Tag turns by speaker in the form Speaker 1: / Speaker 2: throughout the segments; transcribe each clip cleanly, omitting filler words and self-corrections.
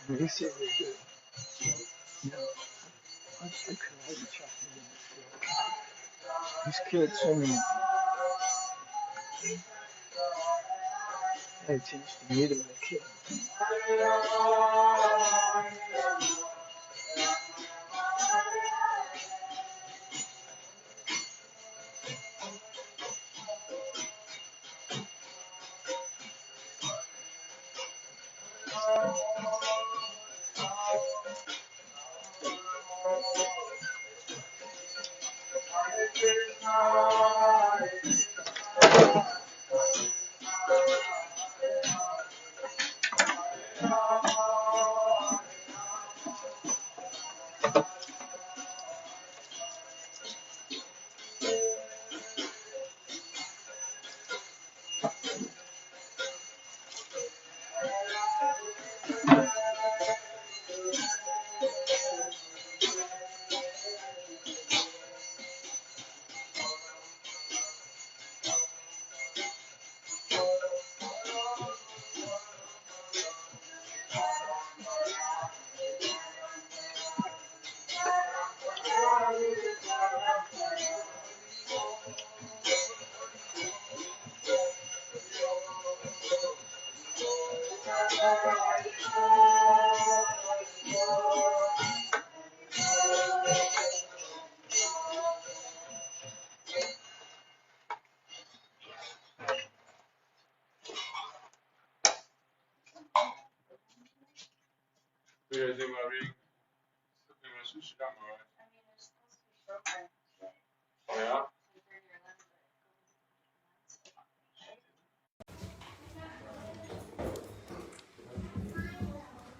Speaker 1: Very silly, good. You know, I cried chatting in this kid swimming. I had a chance to meet him as a kid.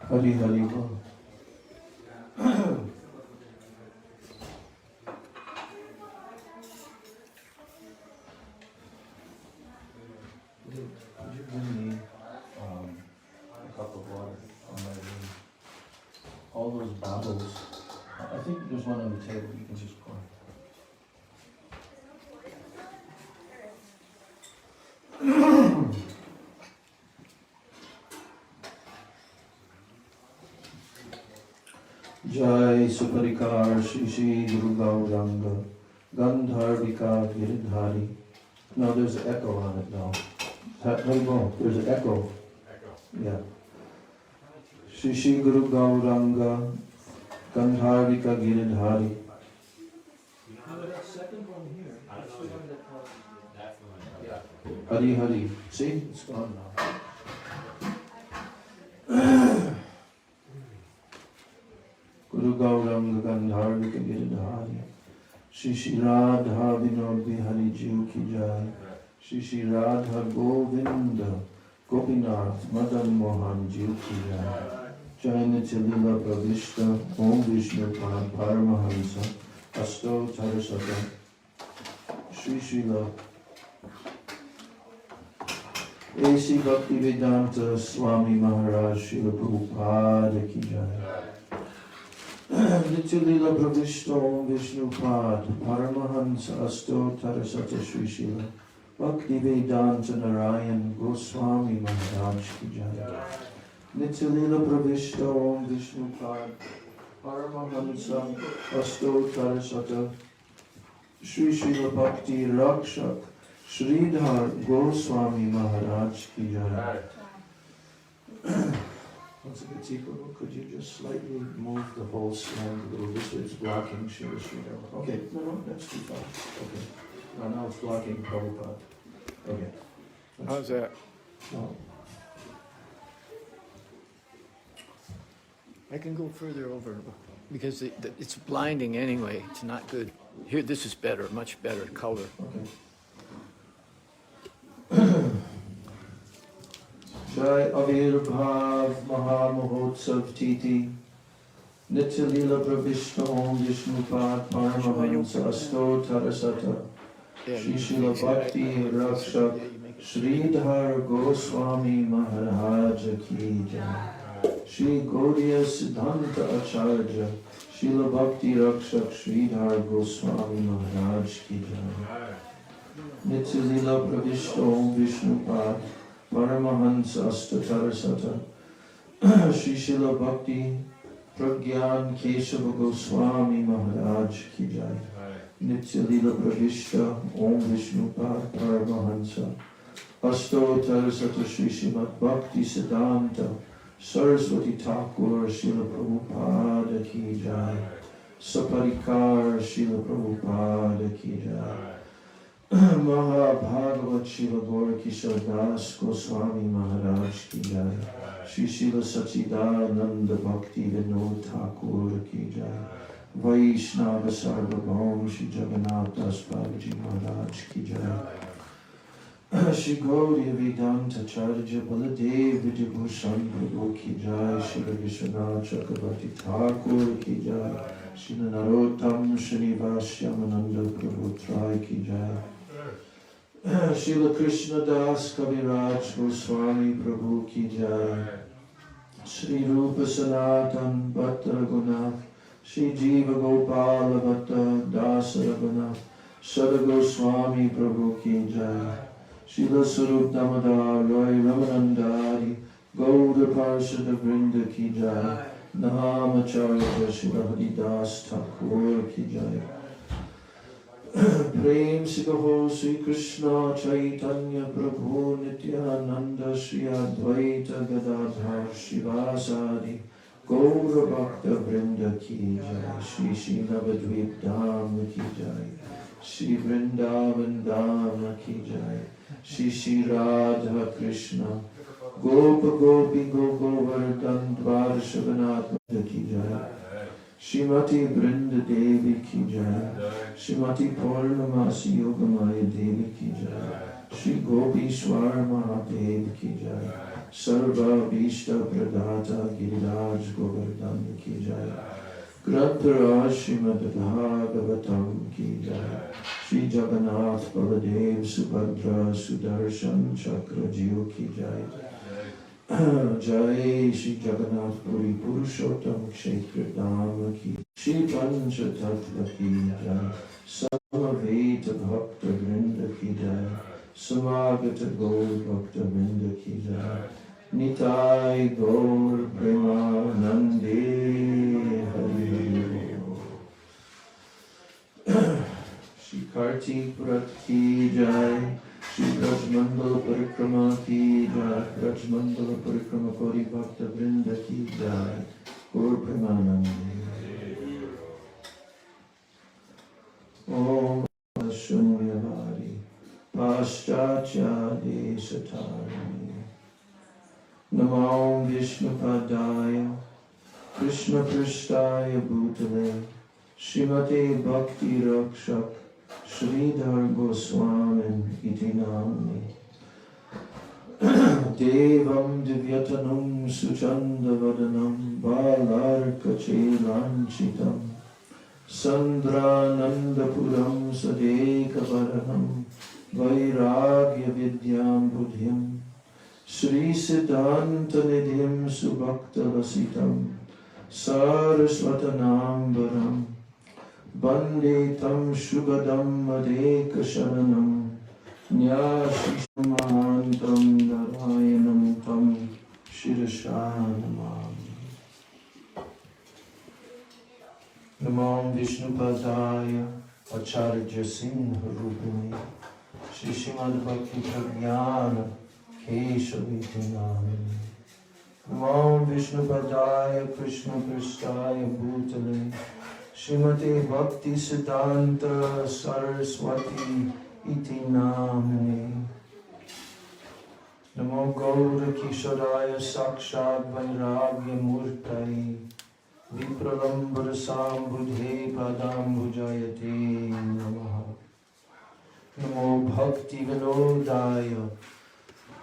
Speaker 2: Hari Hari Bol. Could you bring me a cup of water on my room? All those bottles. I think there's one on the table you can just pour. Jai Suparikar Shri Shri Guru Gauranga Gandharvika Giridhari. No, there's an echo on it now. There's an echo. Yeah. Shri Shri Guru Gauranga Gandharvika Giridhari. That second one here. That's the one that yeah. Hari Hari. See? It's gone now. Guru Gauranga Gandharvika Giridhari. Shri Shri Radha Vinod Bihari Jiu Ki Jai. Shri Shri Radha Govinda Gopinath Madan Mohan Jiu Ki Jai. Jai Nityalila Pravishta Om Vishnu Pad Paramahansa Asto Tarasata Shri Srila A.C. Bhaktivedanta Swami Maharaj Srila Prabhupada Ki Jai. Nityalila Pravishta Om Vishnu Pad Paramahansa Asto Tarasata Shri Srila Bhaktivedanta Narayan Goswami Maharaj Ki Jai. Nityalila Pravishta Om Vishnupad Paramahansa Astottara Sata Shri Srila Bhakti Rakshak Sridhar Goswami Maharaj ki jai. Once a bit deeper, could you just slightly move the whole stand a little this way? It's blocking Srila Sridhar. Okay, no, that's too far. Okay. Now it's blocking Prabhupada. Okay.
Speaker 1: How's that?
Speaker 2: No.
Speaker 1: I can go further over because it's blinding anyway. It's not good. Here, this is better, much better color.
Speaker 2: Okay. Jai Avirbhav Mahamahotsav Titi Nitya Lila Pravishta Om Vishnupad Paramahansa Astottara Sata Shri Srila Bhakti Rakshak Sridhar Goswami Maharaj ki jai. Shri Gaudiya Siddhanta Acharya Srila Bhakti Rakshak Sridhar Goswami Maharaj ki jai. Nitya Lila Pravishta Om Vishnupad Paramahansa Astottara Sata Shri Srila Bhakti Pragyan Keshava Goswami Maharaj ki jai. Nitya Lila Pravishta Om Vishnupad Paramahansa Astottara Sata Shri Srimad Bhakti Siddhanta Saraswati Thakur Srila Prabhupada ki jai. Saparikar Srila Prabhupada ki jai. Mahabhagavat Srila Gorakishore Das Goswami Maharaj ki jai. Shri Srila Sachidananda Bhakti Vinod Thakur ki jai. Vaishnava Sarvabhaum Shri Jagannath Das Babaji Maharaj ki jai. Shri Gaudiya Vedanta Charya Baladev Vijayabhushan Prabhu ki jai. Shri Vishwanath Chakravarti Thakur ki jai. Shri Narottam Srinivasyamananda Prabhu Trai ki jai. Srila Krishna Das Kaviraj Goswami Prabhu ki jai. Shri Rupa Sanatan Bhatta Raghunath Shri Jiva Gopala Bhatta Dasa Raghunath Sada Goswami Prabhu ki jai. Srila Sarup Damodar Roy Ramanandari Gauda Parshada Vrinda ki jai. Nahamacharya Srila Haridas Thakur ki jai. Prem Sigaho Sri Krishna Chaitanya Prabhu Nityananda Shri Advaita Gadadhar Shivasadi Gaura Bhakta Vrinda ki jai. Shri Shri Navadvip Dham ki jai. Shri Vrindavan Dham ki jai. Shri Shri Radha Krishna Gopa Gopi Govardhan Dvar Shavanat ki jai. Shrimati Brinda Devi ki jai. Shrimati Purnamasi Yogamaya Devi ki jai. Shri Gopishwar Mahadev ki jai. Sarva Bhishta Pradata Giriraj Govardhan ki jai. Grantaraj Srimad Bhagavatam ki jai. Shri Jagannath Baladev Subhadra Sudarshan Chakra Jio ki jai. Jai Shri Jagannath Puri Purushottam Kshetra Dham ki Shri Pancha Tattva ki jai. Samaveta Bhakta Vrinda ki jai. Samagata Gaur Bhakta Vrinda ki jai. Nitai Gaur Premanande Hari Hari Shri Kartik Prat ki jai. Shri Braj Mandala Parikrama ki jai. Braj Mandala Parikrama Kori Bhakta Vrinda ki jai. Gaur Premanande. Om Shunyavadi Paschatya Desatarini Namo Vishnupadaya Krishna Prishtaya Bhutale Srimate Bhakti Rakshak Sridhar Goswami iti namni Devam Divyatanum Suchandavadanam Balarka Chelanchitam Sandranandapuram Sadekavaranam Vairagya Vidyam Buddhyam Sri Siddhanta Nidhyam Subhakta Vasitam Saraswatanambaram Bande Tam Shubhadam Adeka Sharanam Nyashishamantam Narayanam Tam Shirashanamami. Namo Vishnupadaya Acharya Singha Rupini Shri Srimad Bhakti Pragyana Keshaviti Namini. Namo Vishnupadaya Krishna Pristaya Bhutale Srimati Bhakti Siddhanta Saraswati Iti Namini. Namo Gaura Kisharaya Sakshat Vairagya Murtai Vipralambara Sambudhe Padambujayate Namaha. Namo Bhakti Vinodaya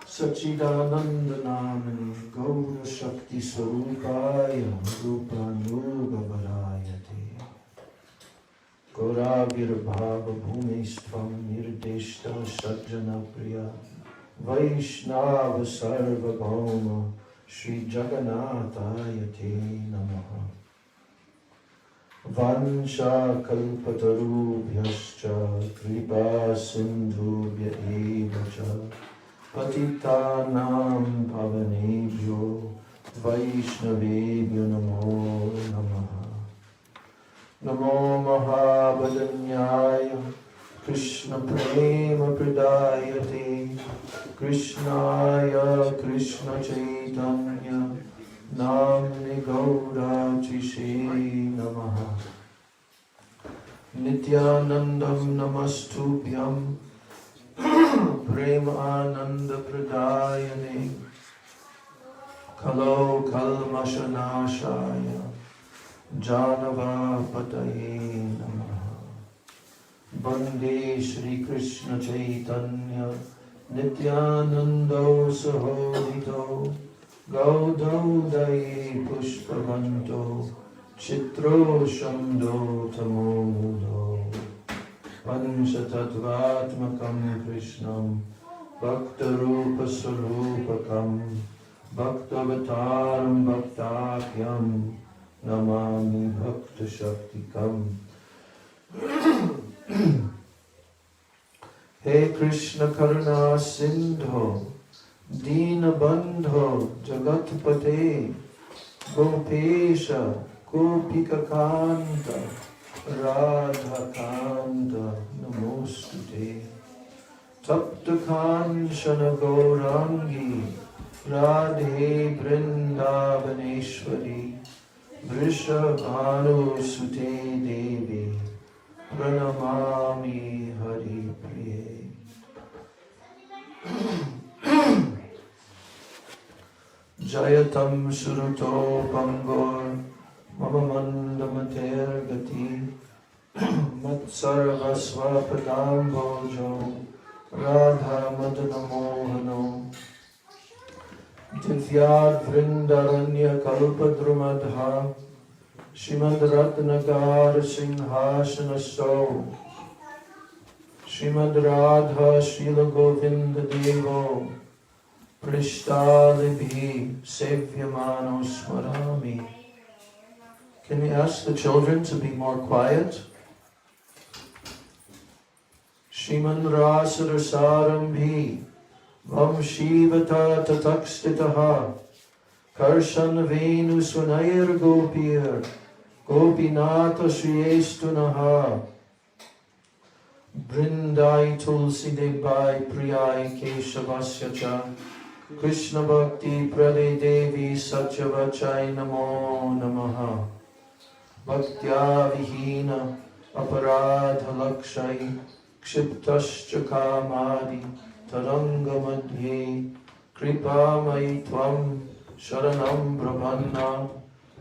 Speaker 2: Sachidananda Namani Gaura Shakti Swarupaya Rupanuga Varayate Gaurabhir Bhava Bhumistvam Nirdeshta Sajjana Priya Vaishnava Sarva Bhauma Shri Jagannatayate Namaha. Vansha kalpatarubhyascha kripa sindhubhya eva cha patitanam pavanebhyo vaishnavebhyo namo namaha. Namo mahabhadanyaya Krishna prema pradayate Krishnaya Krishna Chaitanya Namni Gaura Chishe Namaha. Nityanandam Namastubhyam Prema Ananda Pradayane Kalo Kalmashanashaya Janava Pataye Namaha. Bande Shri Krishna Chaitanya Nityanando Sahodito Gaudodai Pushpavanto Chitro Shamdo Tamodo Panchatattvatmakam Krishnam Bhaktarupa Sarupakam Bhaktavataram Bhaktakyam Namami Bhakta Shaktikam. He Krishna Karuna Sindho Dina Bandho Jagatpate Gopesha Gopika Kanta Radha Kanta Namostute Tapta Kanchana Gaurangi Radhe Vrindavaneshwari Vrishabhanu Sute Devi Pranamami Hari Priye. Jayatam Suruto Pangor Mama Mandamater Gati Matsarva Swapadam Bojo Radha Madana Mohano Divyad Vrindaranya Kalpadrumadha Srimad Ratnagar Singhasana So Srimad Radha Srila Govinda Devo Prishtalibhi Sevyamano Smarami. Can we ask the children to be more quiet? Shriman Rasara Sarambhi Vam Shivata Tatakstitaha Karshan Venu Swanayar Gopir Gopinata Shriyestunaha Brindai Tulsi Debai Priyai Keshavasya Cha Krishna Bhakti Prade Devi Satyavachai Namo Namaha. Bhaktya Vihina Aparadha Lakshai Kshiptascha Kamadi Taranga Madhye Kripamai Tvam Sharanam Brahmanna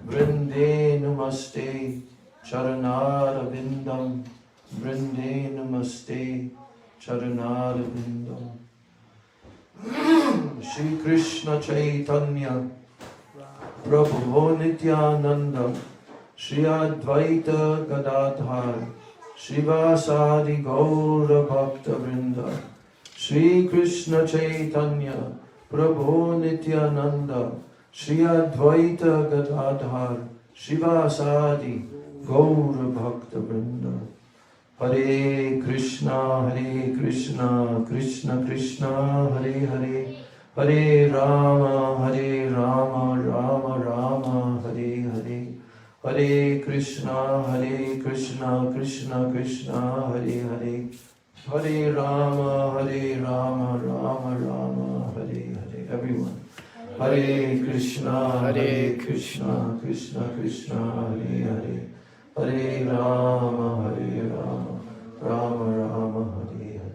Speaker 2: Vrinde Namaste Charanara Vindam Vrinde Namaste Charanara Vindam. Shri Krishna Chaitanya Prabhu Nityananda Shri Advaita Gadadhar Shivasadi Gaura Bhakta Vrinda Shri Krishna Chaitanya Prabhu Nityananda Shri Advaita Gadadhar Shivasadi Gaura Bhakta Vrinda. Hare Krishna, Krishna Krishna, Hare Hare, Hare Rama, Rama Rama, Hare Hare. Hare Krishna, Krishna Krishna, Hare Hare. Hare Rama, Rama Rama, Hare Hare. Everyone. Hare Krishna, Krishna Krishna, Hare Hare. Hare Rama, Rama Rama, Hare Hare.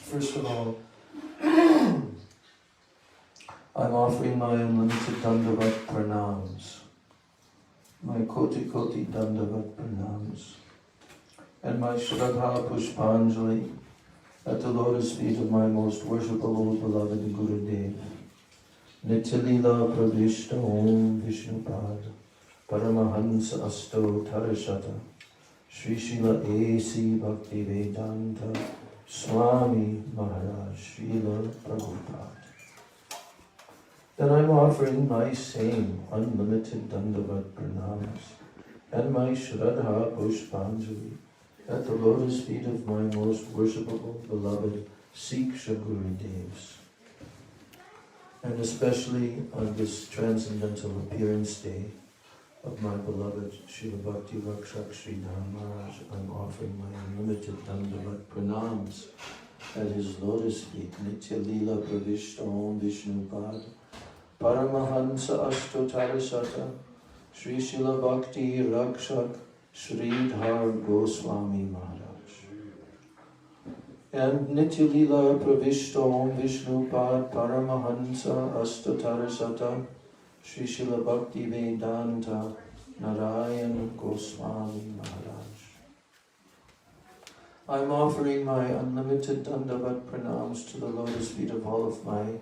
Speaker 2: First of all, I'm offering my unlimited Dandavat pranams, my Koti Dandavat pranams, and my Shraddha Pushpanjali at the lotus feet of my most worshipful old beloved Gurudev. Nityalila Pravishta Om Vishnupad Paramahansa Asto Tarashata Sri Srila A.C. Bhaktivedanta Swami Maharaj Srila Prabhupada. Then I'm offering my same unlimited Dandavat pranams and my Shraddha Pushpanjali at the lotus feet of my most worshipful, beloved Siksha Gurudevs. And especially on this transcendental appearance day of my beloved Srila Bhakti Rakshak Sridhar Maharaj, I'm offering my unlimited Dandavat pranams at his lotus feet. Nitya Lila Pravishta Om Vishnupad Paramahansa Ashtotarasata Sri Srila Bhakti Rakshak Sridhar Goswami Maharaj. And Nitya Lila Pravishta Om Vishnupad Paramahansa Ashtotarasata Sri Srila Bhakti Vedanta Narayan Goswami Maharaj. I'm offering my unlimited Dandavat pranams to the lotus feet of all of my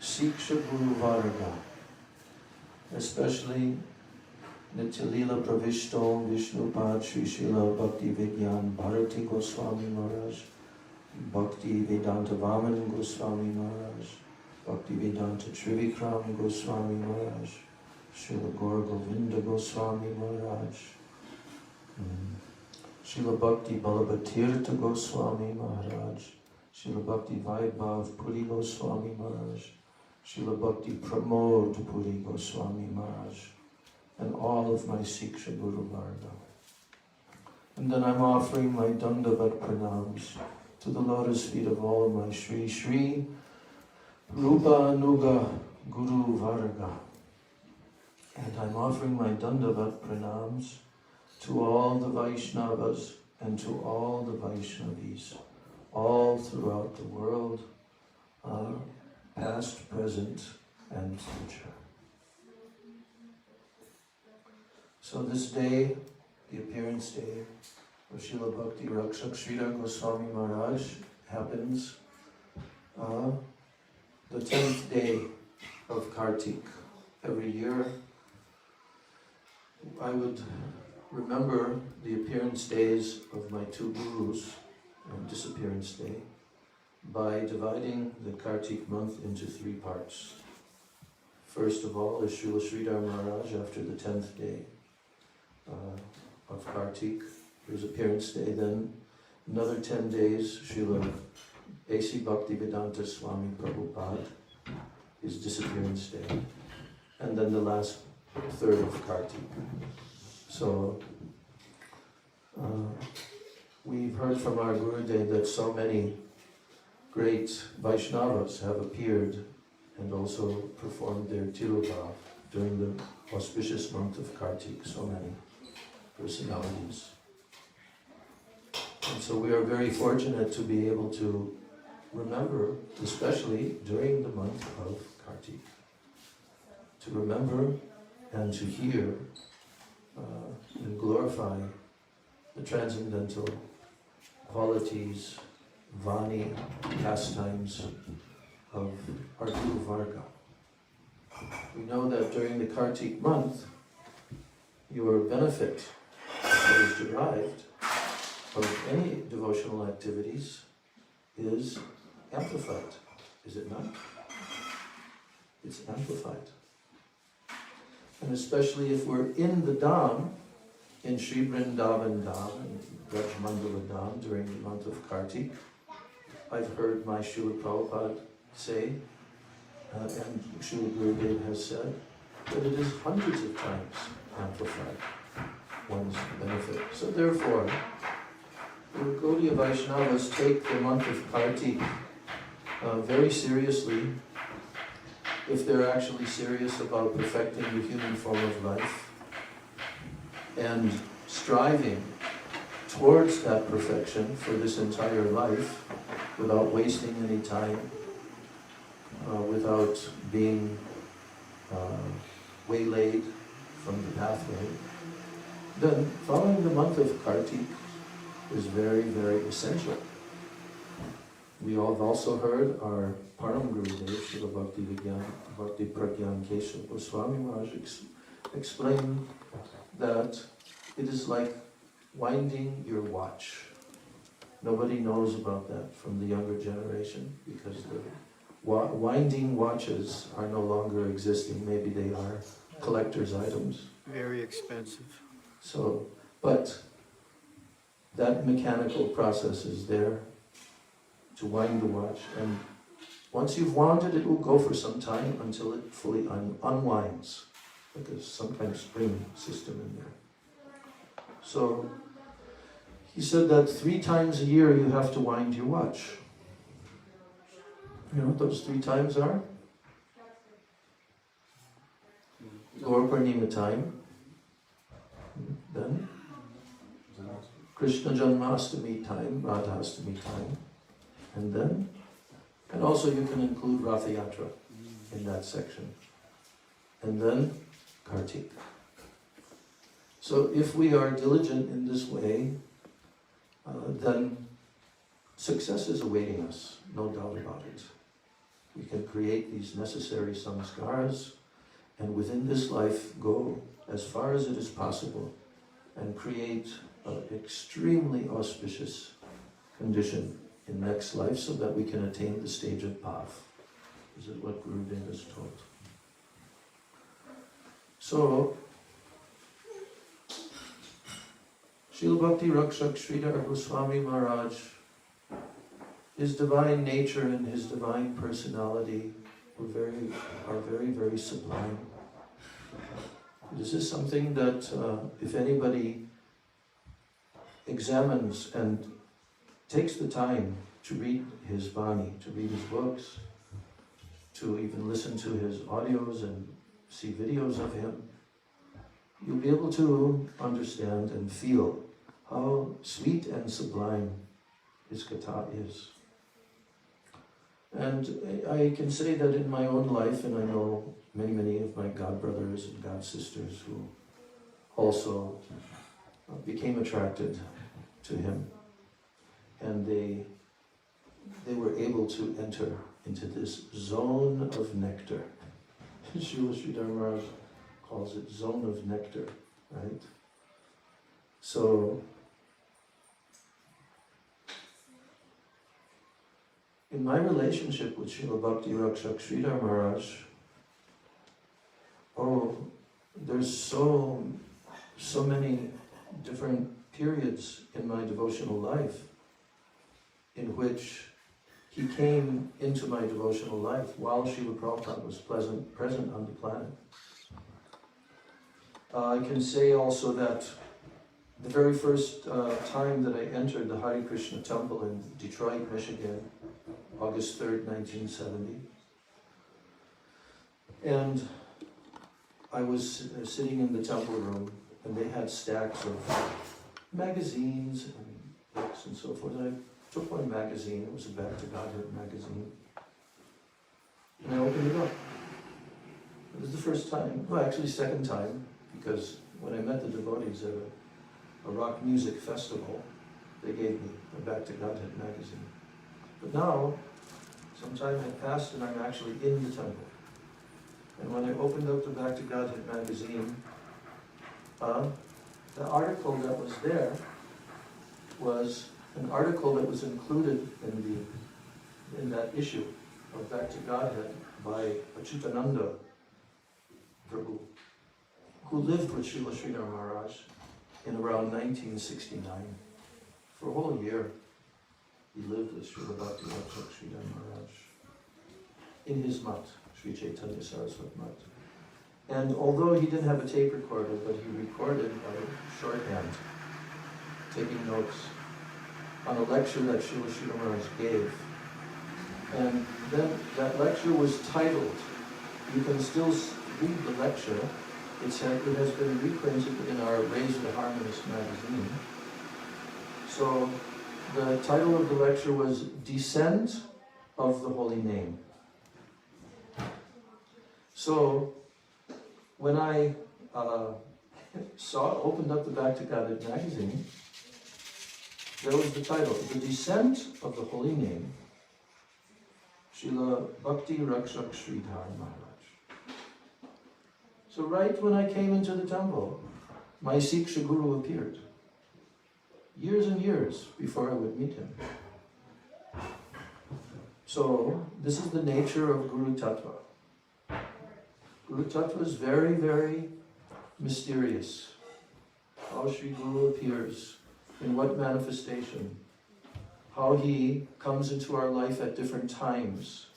Speaker 2: Siksha Guru Varga, especially Nityalila Pravishto Vishnupad Sri Srila Bhakti Vigyan Bharati Goswami Maharaj, Bhakti Vedanta Vaman Goswami Maharaj, Bhakti Vedanta Trivikram Goswami Maharaj, Srila Gaur Govinda Goswami Maharaj, Srila Bhakti Balabhatirtha Goswami Maharaj, Srila Bhakti Vaibhav Puri Goswami Maharaj, Srila Bhakti Pramod Puri Goswami Maharaj, and all of my Siksha Guru Varga. And then I'm offering my Dandavat pranams to the lotus feet of all my Sri Sri Rupa Nuga Guru Varga. And I'm offering my Dandavat pranams to all the Vaishnavas and to all the Vaishnavis, all throughout the world, past, present, and future. So this day, the appearance day of Srila Bhakti Rakshak Sridhar Goswami Maharaj happens the 10th day of Kartik. Every year, I would remember the appearance days of my two gurus and disappearance day by dividing the Kartik month into 3 parts. First of all is Srila Sridhar Maharaj after the 10th day of Kartik, his appearance day. Then another 10 days, Srila A.C. Bhaktivedanta Swami Prabhupada, his disappearance day. And then the last third of Kartik. So, we've heard from our Gurudev that so many great Vaishnavas have appeared and also performed their Tirubhav during the auspicious month of Kartik, so many personalities. And so we are very fortunate to be able to remember, especially during the month of Kartik, to remember and to hear and glorify the transcendental qualities, Vani, pastimes of our Guru Varga. We know that during the Kartik month, your benefit that is derived of any devotional activities is amplified, is it not? It's amplified. And especially if we're in the Dham, in Sri Vrindavan Dham, and Braj Mandala Dham during the month of Kartik, I've heard my Srila Prabhupada say, and Srila Gurudev has said, that it is hundreds of times amplified, one's benefit. So therefore, the Gaudiya Vaishnavas take the month of Kartik very seriously if they're actually serious about perfecting the human form of life and striving towards that perfection for this entire life without wasting any time, without being waylaid from the pathway, then following the month of Kartik is very, very essential. We all have also heard our Param Gurudev, Srila Bhakti Pragyan Keshav Goswami Maharaj explain that it is like winding your watch. Nobody knows about that from the younger generation because the winding watches are no longer existing. Maybe they are collector's items.
Speaker 1: Very expensive.
Speaker 2: So, but that mechanical process is there to wind the watch, and once you've wound it, it will go for some time until it fully unwinds. But there's some kind of spring system in there. So, he said that 3 times a year you have to wind your watch. You know what those 3 times are? Gaur Purnima time, then Krishna Janmastami time, Radhastami time, and also you can include Ratha Yatra in that section, and then Kartik. So if we are diligent in this way, then success is awaiting us, no doubt about it. We can create these necessary samskaras, and within this life go as far as it is possible and create an extremely auspicious condition in next life so that we can attain the stage of bhav. This is what Gurudev has taught. So, Srila Bhakti Rakshak Sridhar Goswami Maharaj, his divine nature and his divine personality are very, very sublime. This is something that if anybody examines and takes the time to read his Vani, to read his books, to even listen to his audios and see videos of him, you'll be able to understand and feel how sweet and sublime his Katha is. And I can say that in my own life, and I know many of my godbrothers and godsisters who also became attracted to him, and they were able to enter into this zone of nectar. Srila Sridhar Maharaj calls it zone of nectar, right? So, in my relationship with Srila Bhakti Rakshak Sridhar Maharaj, there's so many different periods in my devotional life in which he came into my devotional life while Srila Prabhupada was present on the planet. I can say also that the very first time that I entered the Hare Krishna temple in Detroit, Michigan, August 3rd, 1970, and I was sitting in the temple room, and they had stacks of magazines and books and so forth. And I took one magazine, it was a Back to Godhead magazine, and I opened it up. It was the first time, well actually second time, because when I met the devotees at a rock music festival, they gave me a Back to Godhead magazine. But now, some time had passed and I'm actually in the temple. And when I opened up the Back to Godhead magazine, the article that was there was an article that was included in that issue of Back to Godhead by Achyutananda Prabhu, who lived with Srila Sridhar Maharaj in around 1969 for a whole year. He lived with Srila Bhakti Sridhar Maharaj in his mat, Sri Chaitanya Saraswat mat. And although he didn't have a tape recorder, but he recorded by shorthand, taking notes on a lecture that Srila Sridhar Maharaj gave. And then that lecture was titled, you can still read the lecture, it has been reprinted in our Raise the Harmonist magazine. So the title of the lecture was Descent of the Holy Name. So when I opened up the Back to Katha magazine, there was the title, The Descent of the Holy Name, Srila Bhakti Rakshak Sridhar Maharaj. So right when I came into the temple, my Siksha Guru appeared. Years and years before I would meet him. So this is the nature of Guru Tattva. Guru Tattva is very, very mysterious. How Sri Guru appears, in what manifestation, how he comes into our life at different times,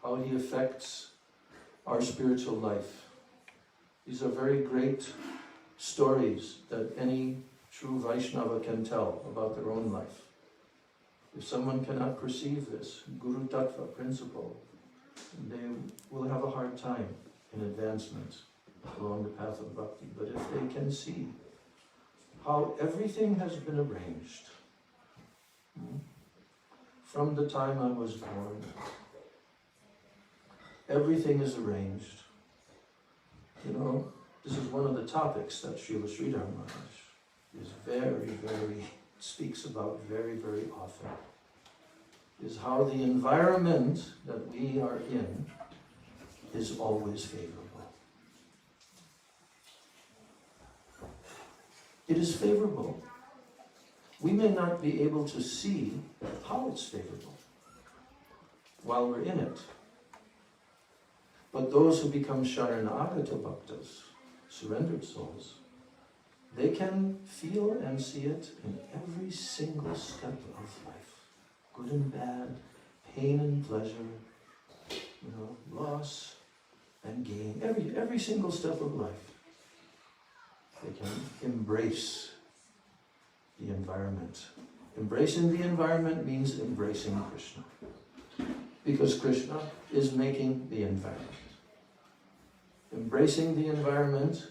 Speaker 2: how he affects our spiritual life. These are very great stories that any true Vaishnava can tell about their own life. If someone cannot perceive this Guru Tattva principle, they will have a hard time in advancement along the path of bhakti. But if they can see how everything has been arranged, from the time I was born, everything is arranged. You know, this is one of the topics that Srila Sridhar Maharaj is very speaks about very often, is how the environment that we are in is always favorable. It is favorable. We may not be able to see how it's favorable while we're in it. But those who become Sharanagata Bhaktas, surrendered souls, they can feel and see it in every single step of life. Good and bad, pain and pleasure, loss and gain, every single step of life. They can embrace the environment. Embracing the environment means embracing Krishna. Because Krishna is making the environment. Embracing the environment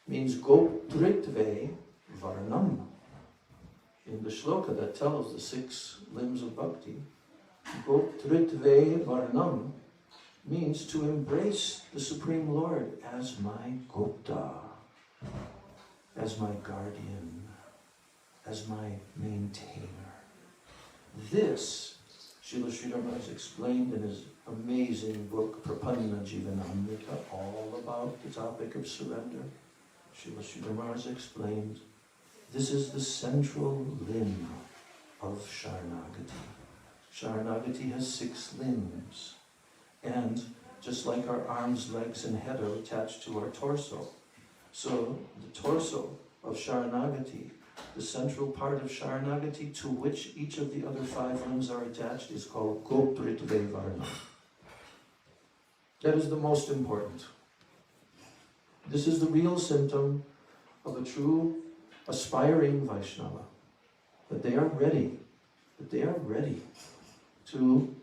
Speaker 2: means goptritve varnam. In the shloka that tells the 6 limbs of bhakti, goptritve varnam means to embrace the Supreme Lord as my gopta, as my guardian, as my maintainer. This, Srila Sridhar Maharaj explained in his amazing book, Prapanna Jivanamrita, all about the topic of surrender. Srila Sridhar Maharaj explained, this is the central limb of Sharanagati. Sharanagati has 6 limbs. And just like our arms, legs, and head are attached to our torso, so the torso of Sharanagati, the central part of Sharanagati to which each of the other 5 limbs are attached, is called Gopritve Varna. That is the most important. This is the real symptom of a true aspiring Vaishnava, that they are ready to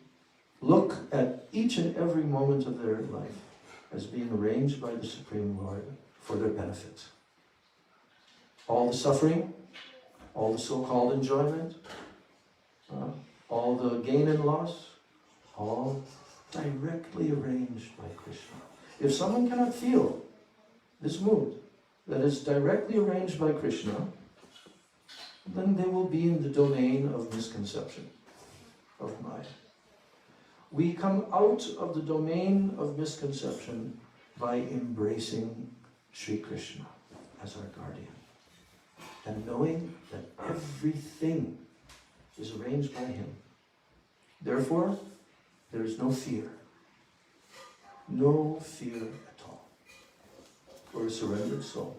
Speaker 2: look at each and every moment of their life as being arranged by the Supreme Lord for their benefit. All the suffering, all the so-called enjoyment, all the gain and loss, all directly arranged by Krishna. If someone cannot feel this mood that is directly arranged by Krishna, then they will be in the domain of misconception, of Maya. We come out of the domain of misconception by embracing Sri Krishna as our guardian and knowing that everything is arranged by him. Therefore, there is no fear. No fear at all for a surrendered soul.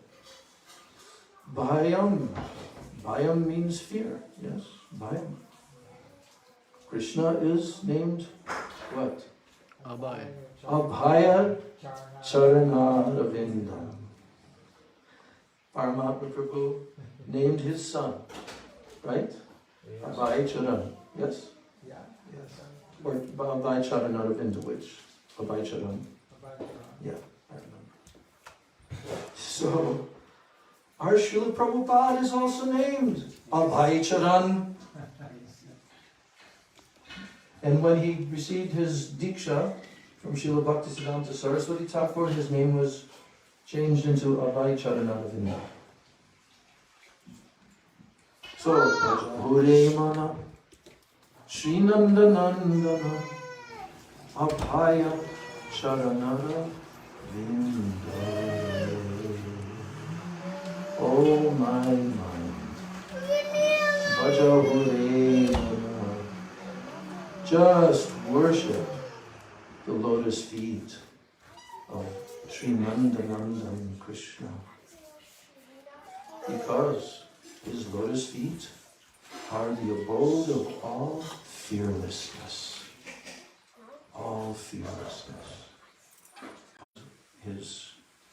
Speaker 2: Bhayam. Bhayam means fear. Yes, Bhayam. Krishna is named what?
Speaker 1: Abhay.
Speaker 2: Abhaya Charanaravinda. Paramahatma Prabhu named his son, right? Abhaya Charan. Yes?
Speaker 3: Yeah. Yes.
Speaker 2: Or Abhaya Charanaravinda, which? Abhaya Charan. Yeah, I remember. So, our Srila Prabhupada is also named Abhaya Charan. And when he received his Diksha from Srila Bhaktisiddhanta Saraswati Thakur, his name was changed into Abhaya Charanaravinda. So, Bhaja Mana Srinandanandana Abhaya Charanaravinda. Oh my mind, Bhaja Mana. Just worship the lotus feet of Sri Nandanandan Krishna, because his lotus feet are the abode of all fearlessness. All fearlessness.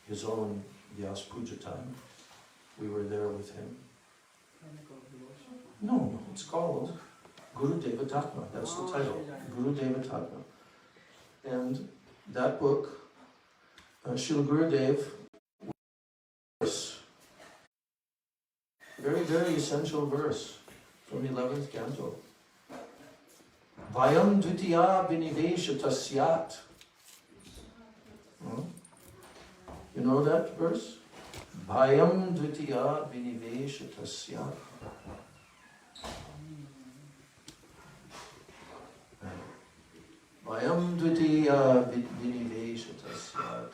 Speaker 2: His own Vyas Puja time, we were there with him. No, it's called Gurudev Tatma. That's the title. Gurudev Tatma. And that book, Srila Gurudev, verse, very, very essential verse from 11th canto. Vayam dvitiya vinivesha tasyat. You know that verse? Vayam dvitiya vinivesha tasyat. Vayam dvitiya vinivesha tasyat.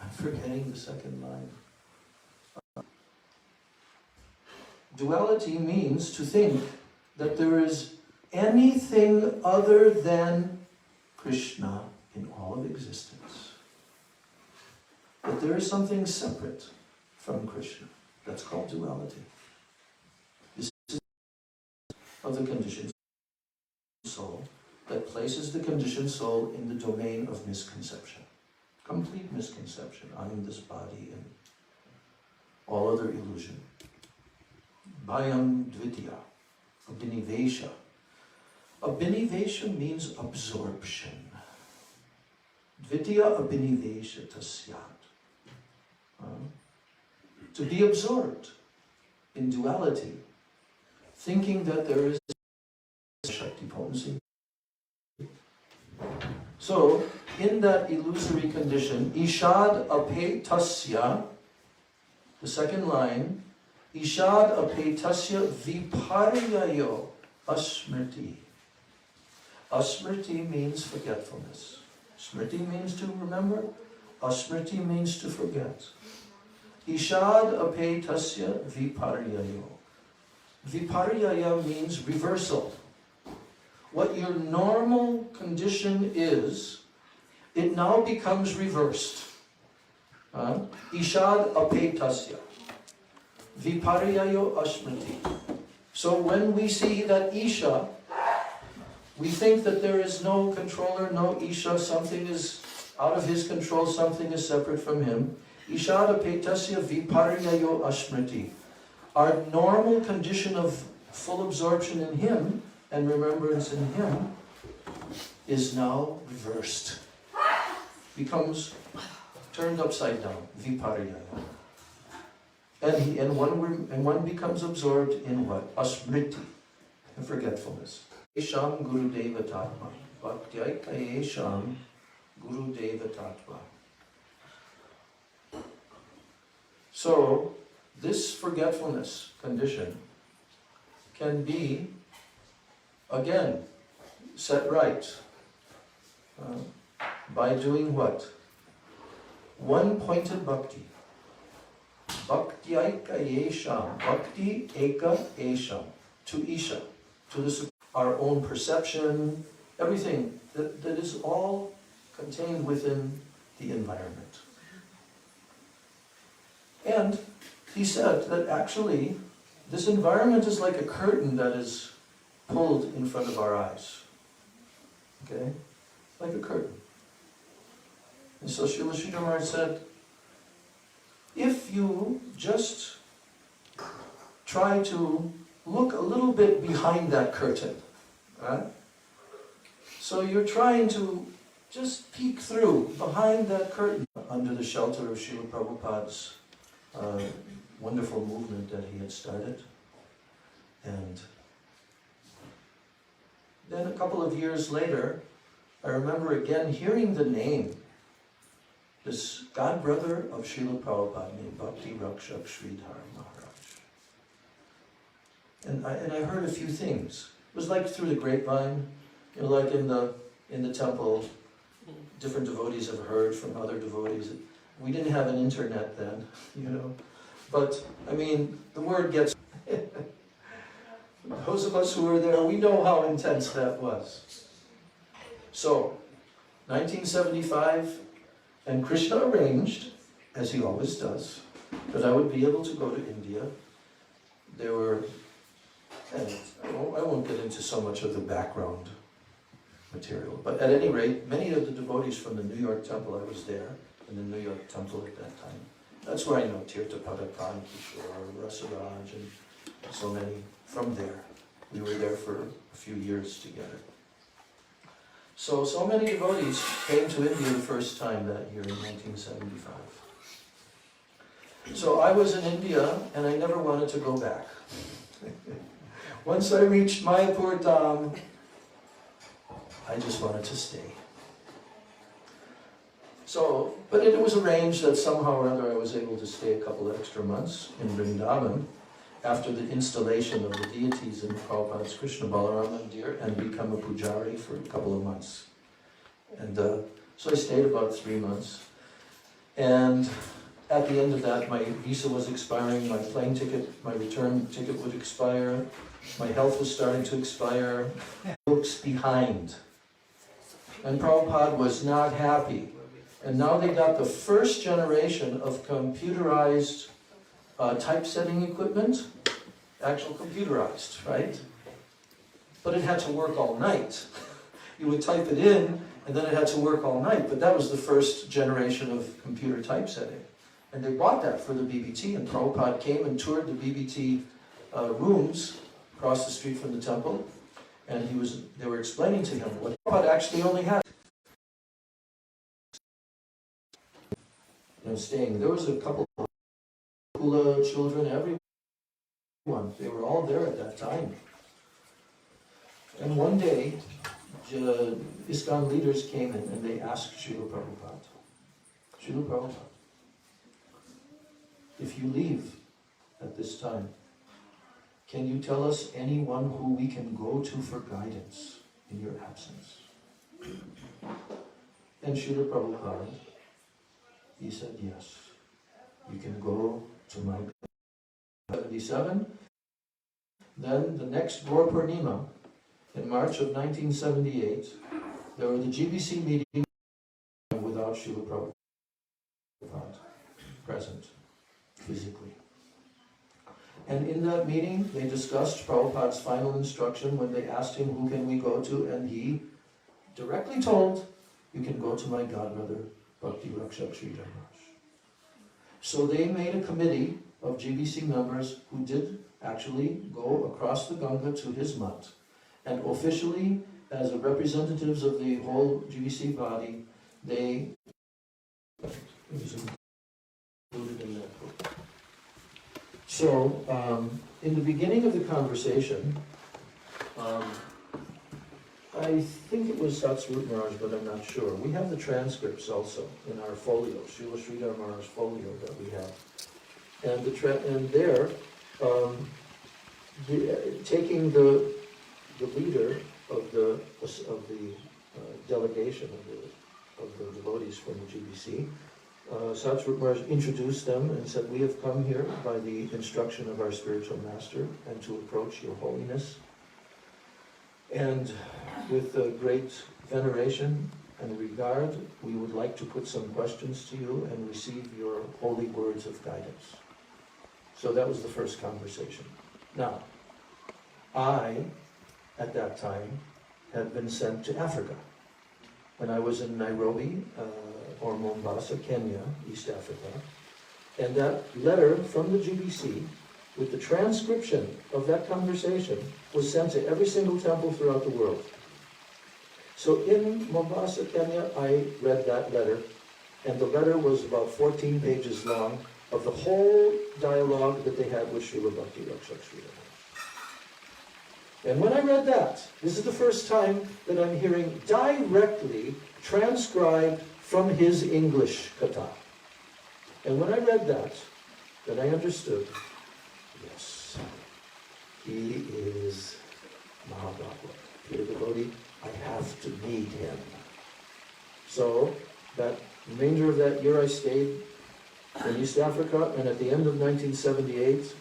Speaker 2: I'm forgetting the second line. Duality means to think that there is anything other than Krishna in all of existence. That there is something separate from Krishna. That's called duality. This is of the conditioned soul that places the conditioned soul in the domain of misconception. Complete misconception. I am this body and all other illusion. Bhayam dvitiya, abhinivesha. Abhinivesha means absorption. Dvitiya abhinivesha tasyat. To be absorbed in duality, thinking that there is Shakti potency. So, in that illusory condition, Ishad apetasya, the second line, Ishad apetasya viparyayo asmriti. Asmriti means forgetfulness. Smriti means to remember. Asmriti means to forget. Ishad apetasya viparyayo. Viparyaya means reversal. What your normal condition is, it now becomes reversed. Ishad apetasya. Viparyayo asmriti. So when we see that Isha, we think that there is no controller, no Isha, something is out of his control, something is separate from him. Ishad apetasya viparyayo asmriti. Our normal condition of full absorption in him and remembrance in him is now reversed. Becomes turned upside down, viparya. And one becomes absorbed in what? Asmriti, and forgetfulness. Esham Gurudeva Tatma. Bhaktiaika Esham Gurudeva Tatma. So, this forgetfulness condition can be, again, set right by doing what? One-pointed bhakti. Bhakti aika yesham. Bhakti eka esham. To Isha. To the, our own perception, everything that is all contained within the environment. And he said that actually this environment is like a curtain that is pulled in front of our eyes. Okay? Like a curtain. And so Srila Sridhar Maharaj said, if you just try to look a little bit behind that curtain, right? So you're trying to just peek through behind that curtain under the shelter of Srila Prabhupada's wonderful movement that he had started. And then a couple of years later, I remember again hearing the name, this godbrother of Srila Prabhupada named Bhakti Rakshak Sridhar Maharaj. And I heard a few things. It was like through the grapevine, you know, like in the temple, different devotees have heard from other devotees. We didn't have an internet then, you know. But, I mean, the word gets... Those of us who were there, we know how intense that was. So, 1975, and Krishna arranged, as he always does, that I would be able to go to India. There were, and I won't get into so much of the background material, but at any rate, many of the devotees from the New York temple, I was there, in the New York temple at that time. That's where I know Tirthapada, Kishore, Rasaraj, and so many from there. We were there for a few years together. So many devotees came to India the first time that year in 1975. So I was in India and I never wanted to go back. Once I reached Mayapur Dham, I just wanted to stay. So, but it was arranged that somehow or other I was able to stay a couple of extra months in Vrindavan after the installation of the deities in Prabhupada's Krishna Balaram Mandir and become a pujari for a couple of months. And so I stayed about 3 months. And at the end of that, my visa was expiring, my plane ticket, my return ticket would expire, my health was starting to expire, books behind. And Prabhupada was not happy. And now they got the first generation of computerized typesetting equipment, actual computerized, right? But it had to work all night. You would type it in, and then it had to work all night. But that was the first generation of computer typesetting. And they bought that for the BBT, and Prabhupada came and toured the BBT rooms across the street from the temple, and they were explaining to him what Prabhupada actually only had. Staying. There was a couple of children, everyone. They were all there at that time. And one day, ISKCON leaders came in and they asked Srila Prabhupada, if you leave at this time, can you tell us anyone who we can go to for guidance in your absence? And Srila Prabhupada, he said, yes, you can go to my 77. Then the next Gaur Purnima, in March of 1978, there were the GBC meeting without Srila Prabhupada present, physically. And in that meeting, they discussed Prabhupada's final instruction when they asked him, who can we go to? And he directly told, you can go to my godbrother, Bhakti Rakshak Sridhar Maharaj. So they made a committee of GBC members who did actually go across the Ganga to his mat. And officially, as representatives of the whole GBC body, they included in that book. So, in the beginning of the conversation, I think it was Satsvarup Maharaj, but I'm not sure. We have the transcripts also in our folio, Srila Sridhar Maharaj folio that we have. And there, taking the leader of the delegation of the devotees from the GBC, Satsvarup Maharaj introduced them and said, we have come here by the instruction of our spiritual master and to approach your holiness. And with great veneration and regard, we would like to put some questions to you and receive your holy words of guidance. So that was the first conversation. Now, I, at that time, had been sent to Africa. When I was in Nairobi, or Mombasa, Kenya, East Africa, and that letter from the GBC, with the transcription of that conversation, was sent to every single temple throughout the world. So in Mombasa, Kenya, I read that letter, and the letter was about 14 pages long of the whole dialogue that they had with Srila Bhakti Rakshak Srila. And when I read that, this is the first time that I'm hearing directly transcribed from his English Katha. And when I read that, then I understood, yes, he is Mahabhagavad, pure devotee. I have to meet him. So, that remainder of that year I stayed in East Africa, and at the end of 1978,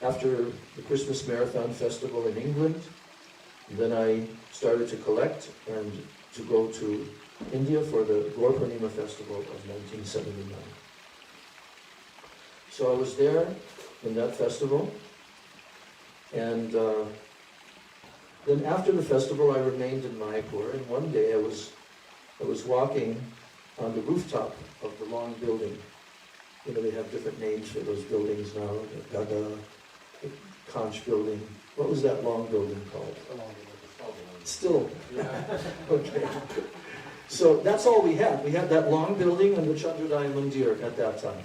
Speaker 2: after the Christmas Marathon Festival in England, then I started to collect and to go to India for the Gaur Purnima Festival of 1979. So I was there in that festival, and then after the festival I remained in Mayapur, and one day I was walking on the rooftop of the long building. You know, they have different names for those buildings now, the Gada, the Conch building. What was that long building called? Still. Yeah. Okay. So that's all we had. We had that long building and the Chandrodaya Mandir at that time.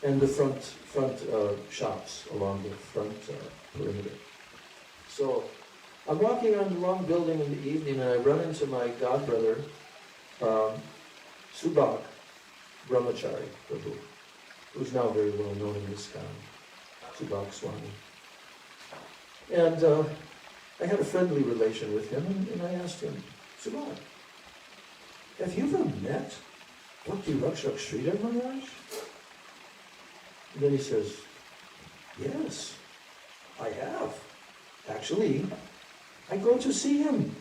Speaker 2: And the front shops along the front perimeter. So I'm walking on the long building in the evening, and I run into my godbrother, Subhag Brahmachari Prabhu, who's now very well known in this town, Subhag Swami. And I had a friendly relation with him, and I asked him, Subhag, have you ever met Bhakti Rakshak Sridhar Maharaj? And then he says, yes, I have. Actually, I go to see him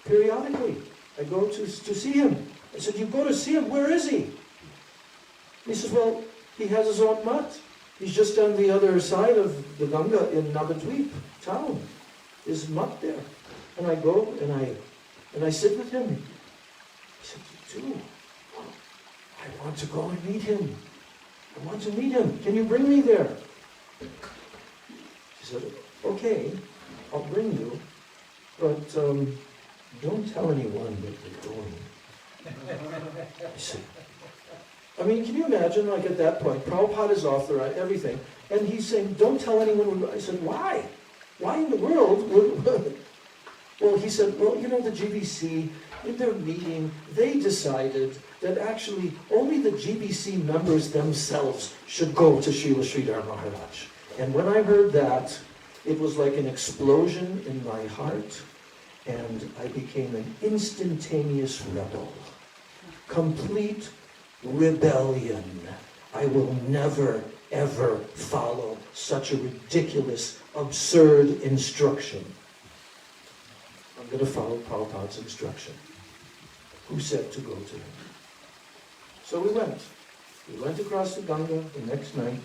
Speaker 2: periodically. I go to see him. I said, you go to see him? Where is he? He says, well, he has his own mutt. He's just on the other side of the Ganga in Navadvip town. His mutt there. And I go and I sit with him. He said, you do? I want to go and meet him. I want to meet him. Can you bring me there? He said, okay, I'll bring you, but don't tell anyone that you're going. I said, I mean, can you imagine, like at that point, Prabhupada is authorized, everything, and he's saying, don't tell anyone. I said, why? Why in the world would... Well, he said, well, you know, the GBC, in their meeting, they decided that actually only the GBC members themselves should go to Srila Sridhar Maharaj. And when I heard that, it was like an explosion in my heart, and I became an instantaneous rebel. Complete rebellion. I will never, ever follow such a ridiculous, absurd instruction. I'm going to follow Prabhupada's instruction. Who said to go to him? So we went. We went across the Ganga the next night,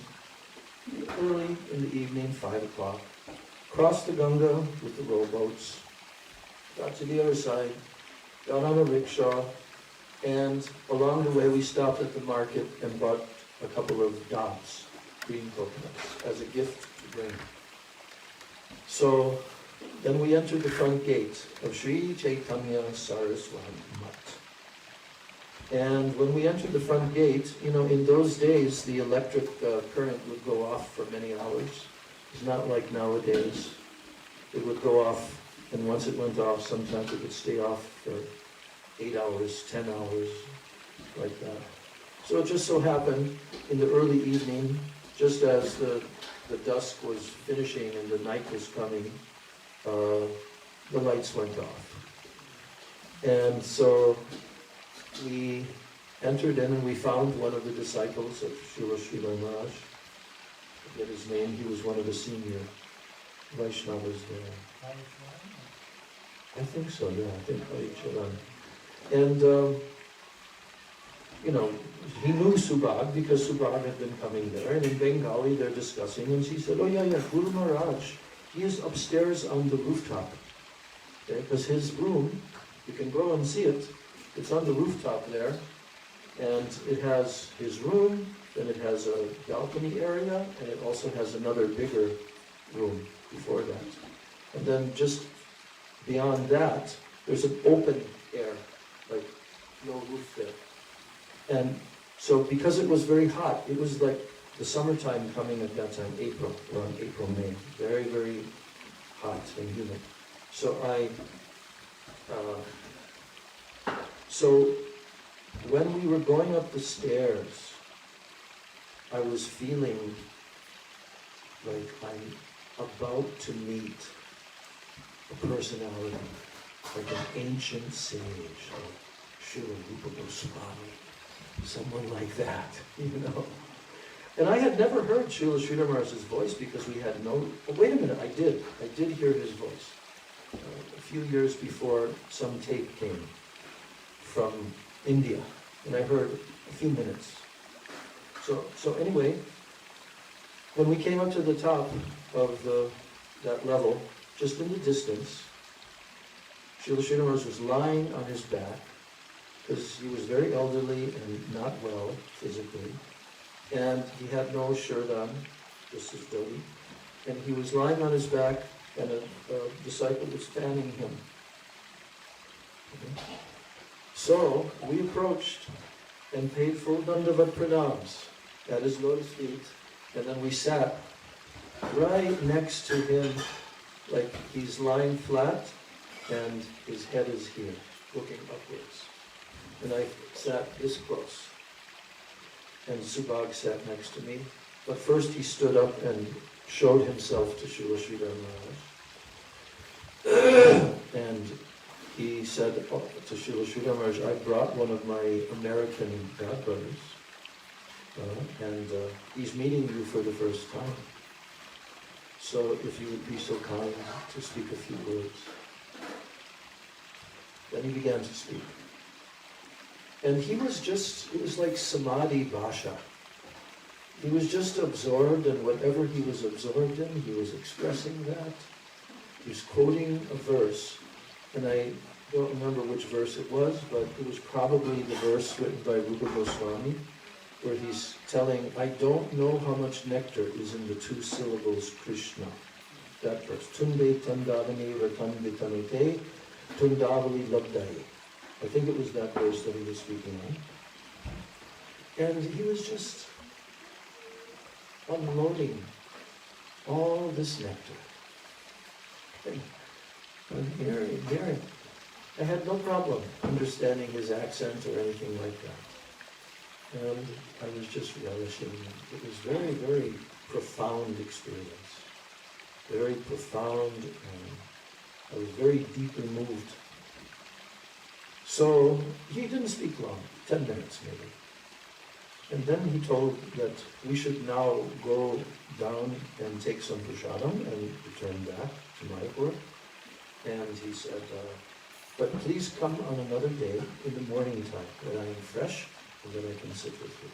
Speaker 2: early in the evening, 5 o'clock. Crossed the Ganga with the rowboats, got to the other side, got on a rickshaw, and along the way we stopped at the market and bought a couple of dots, green coconuts, as a gift to bring. So then we entered the front gate of Sri Chaitanya Saraswati Mutt. And when we entered the front gate, you know, in those days the electric current would go off for many hours. It's not like nowadays. It would go off, and once it went off, sometimes it would stay off for 8 hours, 10 hours, like that. So it just so happened in the early evening, just as the dusk was finishing and the night was coming, the lights went off. And so we entered in and we found one of the disciples of Srila Sridhar Maharaj. I forget his name, he was one of the senior Vaishnavas there. I think so, yeah, I think Vaishnava. And you know, he knew Subhag because Subhag had been coming there, and in Bengali they're discussing, and she said, oh yeah, Guru Maharaj, he is upstairs on the rooftop. Okay, because his room, you can go and see it, it's on the rooftop there, and it has his room, then it has a balcony area, and it also has another bigger room before that. And then just beyond that, there's an open air, like no roof there. And so because it was very hot, it was like the summertime coming at that time, April, around April, May, very, very hot and humid. So so when we were going up the stairs, I was feeling like I'm about to meet a personality, like an ancient sage, like Srila Rupa Goswami, someone like that, you know. And I had never heard Srila Sridhar Maharaj's voice because we had no, oh, wait a minute, I did hear his voice. A few years before some tape came from India, and I heard a few minutes. So anyway, when we came up to the top of that level, just in the distance, Srila Sridhar Maharaj was lying on his back, because he was very elderly and not well physically, and he had no shirt on, just his dhoti, and he was lying on his back, and a disciple was fanning him. Okay. So we approached and paid full dandavat pranams at his lotus feet, and then we sat right next to him, like he's lying flat, and his head is here, looking upwards. And I sat this close, and Subhag sat next to me. But first he stood up and showed himself to Srila Sridhar Maharaj. And he said to Srila Sridhar Maharaj, I brought one of my American godbrothers, and he's meeting you for the first time. So if you would be so kind to speak a few words. Then he began to speak. And he was just, it was like samadhi bhasha. He was just absorbed, and whatever he was absorbed in, he was expressing that. He was quoting a verse, and I don't remember which verse it was, but it was probably the verse written by Rupa Goswami, where he's telling, I don't know how much nectar is in the two syllables Krishna. That verse. Tunde tandavani ratanvitanute tundavali labdai. I think it was that verse that he was speaking on. And he was just unloading all this nectar. And hearing. I had no problem understanding his accent or anything like that. And I was just relishing it. It was very, very profound experience. Very profound, and I was very deeply moved. So he didn't speak long, 10 minutes maybe. And then he told that we should now go down and take some prasadam and return back to Mayapur. And he said, but please come on another day in the morning time when I am fresh, and then I can sit with you.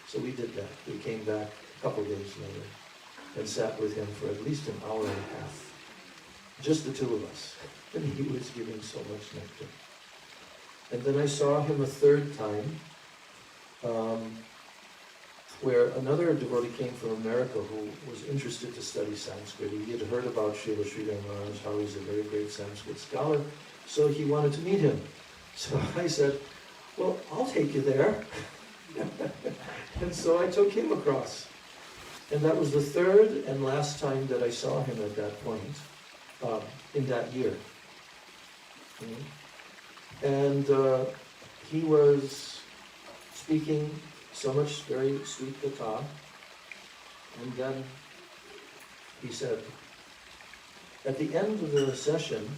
Speaker 2: So we did that. We came back a couple of days later and sat with him for at least an hour and a half. Just the two of us. And he was giving so much nectar. And then I saw him a third time, where another devotee came from America who was interested to study Sanskrit. He had heard about Srila Sridhar Maharaj, how he's a very great Sanskrit scholar, so he wanted to meet him. So I said, well, I'll take you there. And so I took him across. And that was the third and last time that I saw him at that point, in that year. And he was speaking so much very sweet Katha, and then he said, at the end of the session,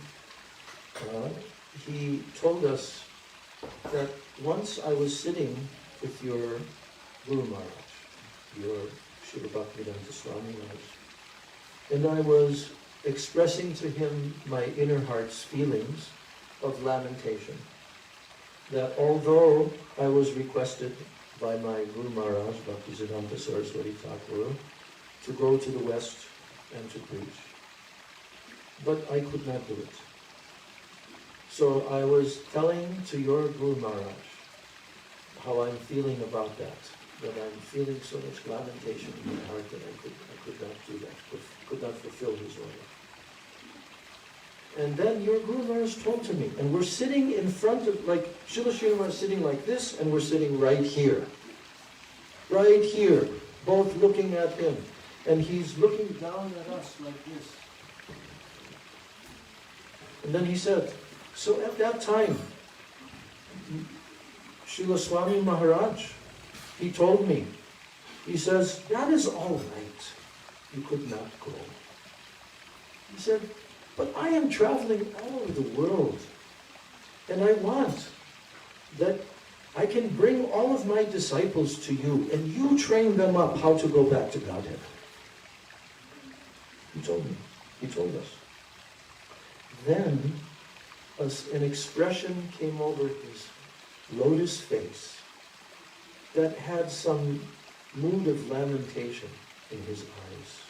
Speaker 2: he told us that once I was sitting with your Guru Maharaj, your Srila Bhaktivedanta Swami Maharaj, and I was expressing to him my inner heart's feelings of lamentation. that although I was requested by my Guru Maharaj, Bhaktisiddhanta Saraswati Thakur, to go to the West and to preach, but I could not do it. So I was telling to your Guru Maharaj how I'm feeling about that I'm feeling so much lamentation in my heart that I could not do that, could not fulfill his order. And then your Guru Maharaj told to me, and we're sitting in front of, like, Srila Srila is sitting like this, and we're sitting right here, both looking at him, and he's looking down at us like this. And then he said, so at that time, Srila Swami Maharaj, he told me, he says, that is all right, you could not go. He said, but I am traveling all over the world, and I want that I can bring all of my disciples to you, and you train them up how to go back to Godhead. He told me, he told us. Then an expression came over his lotus face that had some mood of lamentation in his eyes.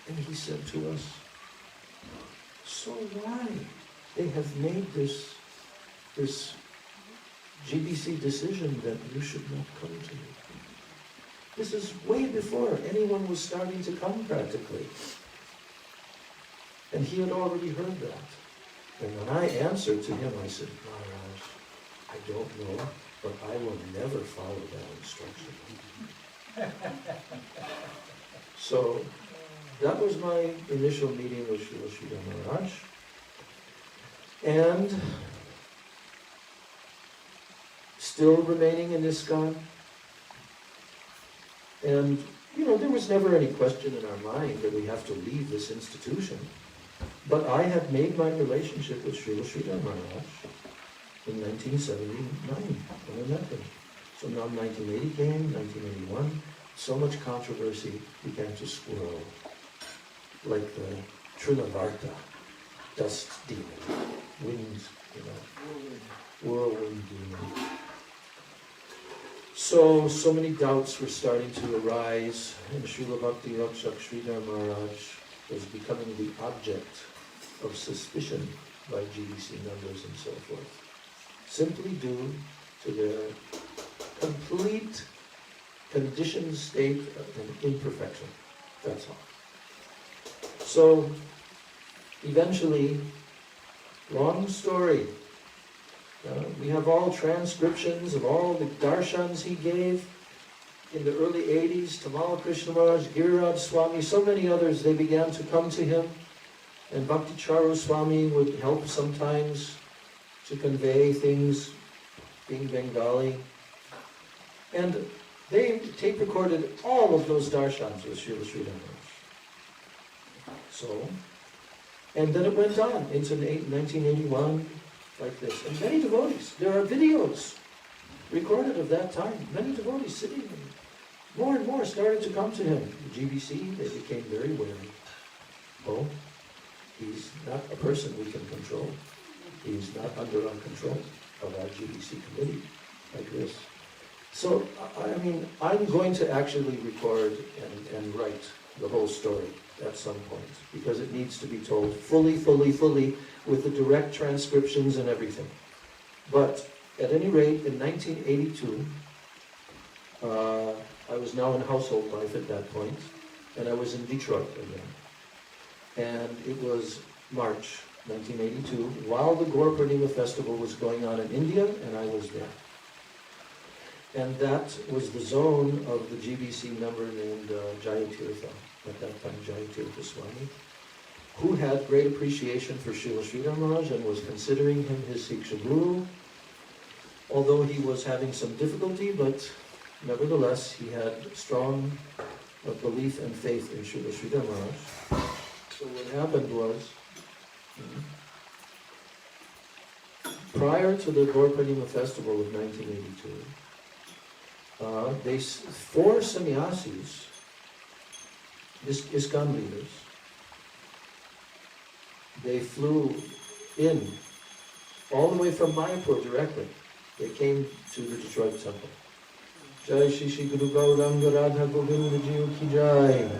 Speaker 2: And he said to us, so why they have made this GBC decision that you should not come to me? This is way before anyone was starting to come practically. And he had already heard that. And when I answered to him, I said, Maharaj, I don't know, but I will never follow that instruction. So that was my initial meeting with Srila Sridhar Maharaj. And still remaining in ISKCON. And, there was never any question in our mind that we have to leave this institution. But I had made my relationship with Srila Sridhar Maharaj in 1979 when I met him. So now 1980 came, 1981, so much controversy began to swirl, like the Trinavarta, dust demon, wind, whirlwind demon. So many doubts were starting to arise, and Srila Bhakti Rakshak Sridhar Maharaj was becoming the object of suspicion by GBC members and so forth, simply due to their complete conditioned state of imperfection. That's all. So, eventually, long story, we have all transcriptions of all the darshans he gave in the early 80s, Tamala Krishna Maharaj, Giriraj Swami, so many others, they began to come to him. And Bhakti Charu Swami would help sometimes to convey things, being Bengali. And they tape recorded all of those darshans with Srila Sridhar Maharaj. So, and then it went on into 1981, like this. And many devotees, there are videos recorded of that time. Many devotees sitting there. More and more started to come to him. The GBC, they became very wary. Oh, he's not a person we can control. He's not under our control of our GBC committee, like this. So, I'm going to actually record and write the whole story at some point, because it needs to be told fully, with the direct transcriptions and everything. But, at any rate, in 1982, I was now in household life at that point, and I was in Detroit again. And it was March 1982, while the Gaur Purnima festival was going on in India, and I was there. And that was the zone of the GBC member named Jayatirtha, at that time Jayatirtha Swami, who had great appreciation for Srila Sridhar Maharaj and was considering him his Siksha Guru, although he was having some difficulty, but nevertheless he had strong belief and faith in Srila Sridhar Maharaj. So what happened was, prior to the Gaur Purnima festival of 1982, four sannyasis, ISKCON leaders, they flew in all the way from Mayapur directly. They came to the Detroit temple. Jai Shri Shri Guru Gauranga Radha Govinda Jiva Ki Jai.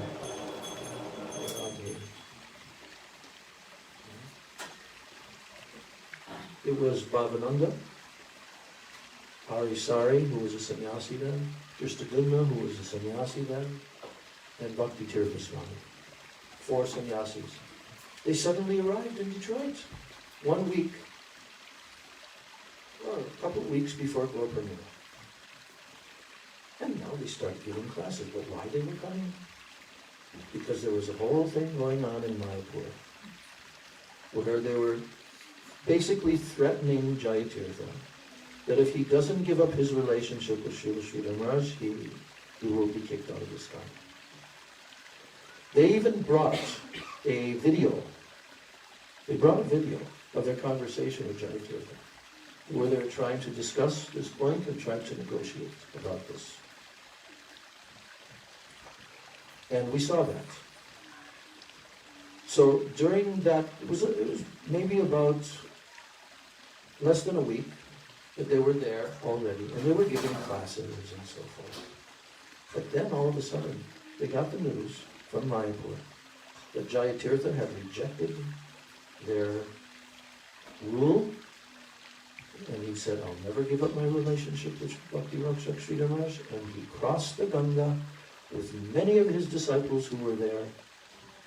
Speaker 2: It was Bhavananda, Harisari, who was a sannyasi then, Drishtadyumna, who was a sannyasi then, and Bhakti Tirtha Swami. 4 sannyasis. They suddenly arrived in Detroit 1 week, well, a couple of weeks before Guru Purnima. And now they start giving classes. But why they were coming? Because there was a whole thing going on in Mayapur, where they were basically threatening Jayatirtha that if he doesn't give up his relationship with Srila Sridhar Maharaj, he will be kicked out of ISKCON. They even brought a video. They brought a video of their conversation with Jayatirtha, where they were trying to discuss this point and trying to negotiate about this. And we saw that. So during that, it was maybe about less than a week that they were there already, and they were giving classes and so forth. But then all of a sudden, they got the news from Mayapur that Jayatirtha had rejected their rule, and he said, I'll never give up my relationship with Bhakti Rakshak Sridhar Maharaj, and he crossed the Ganga with many of his disciples who were there,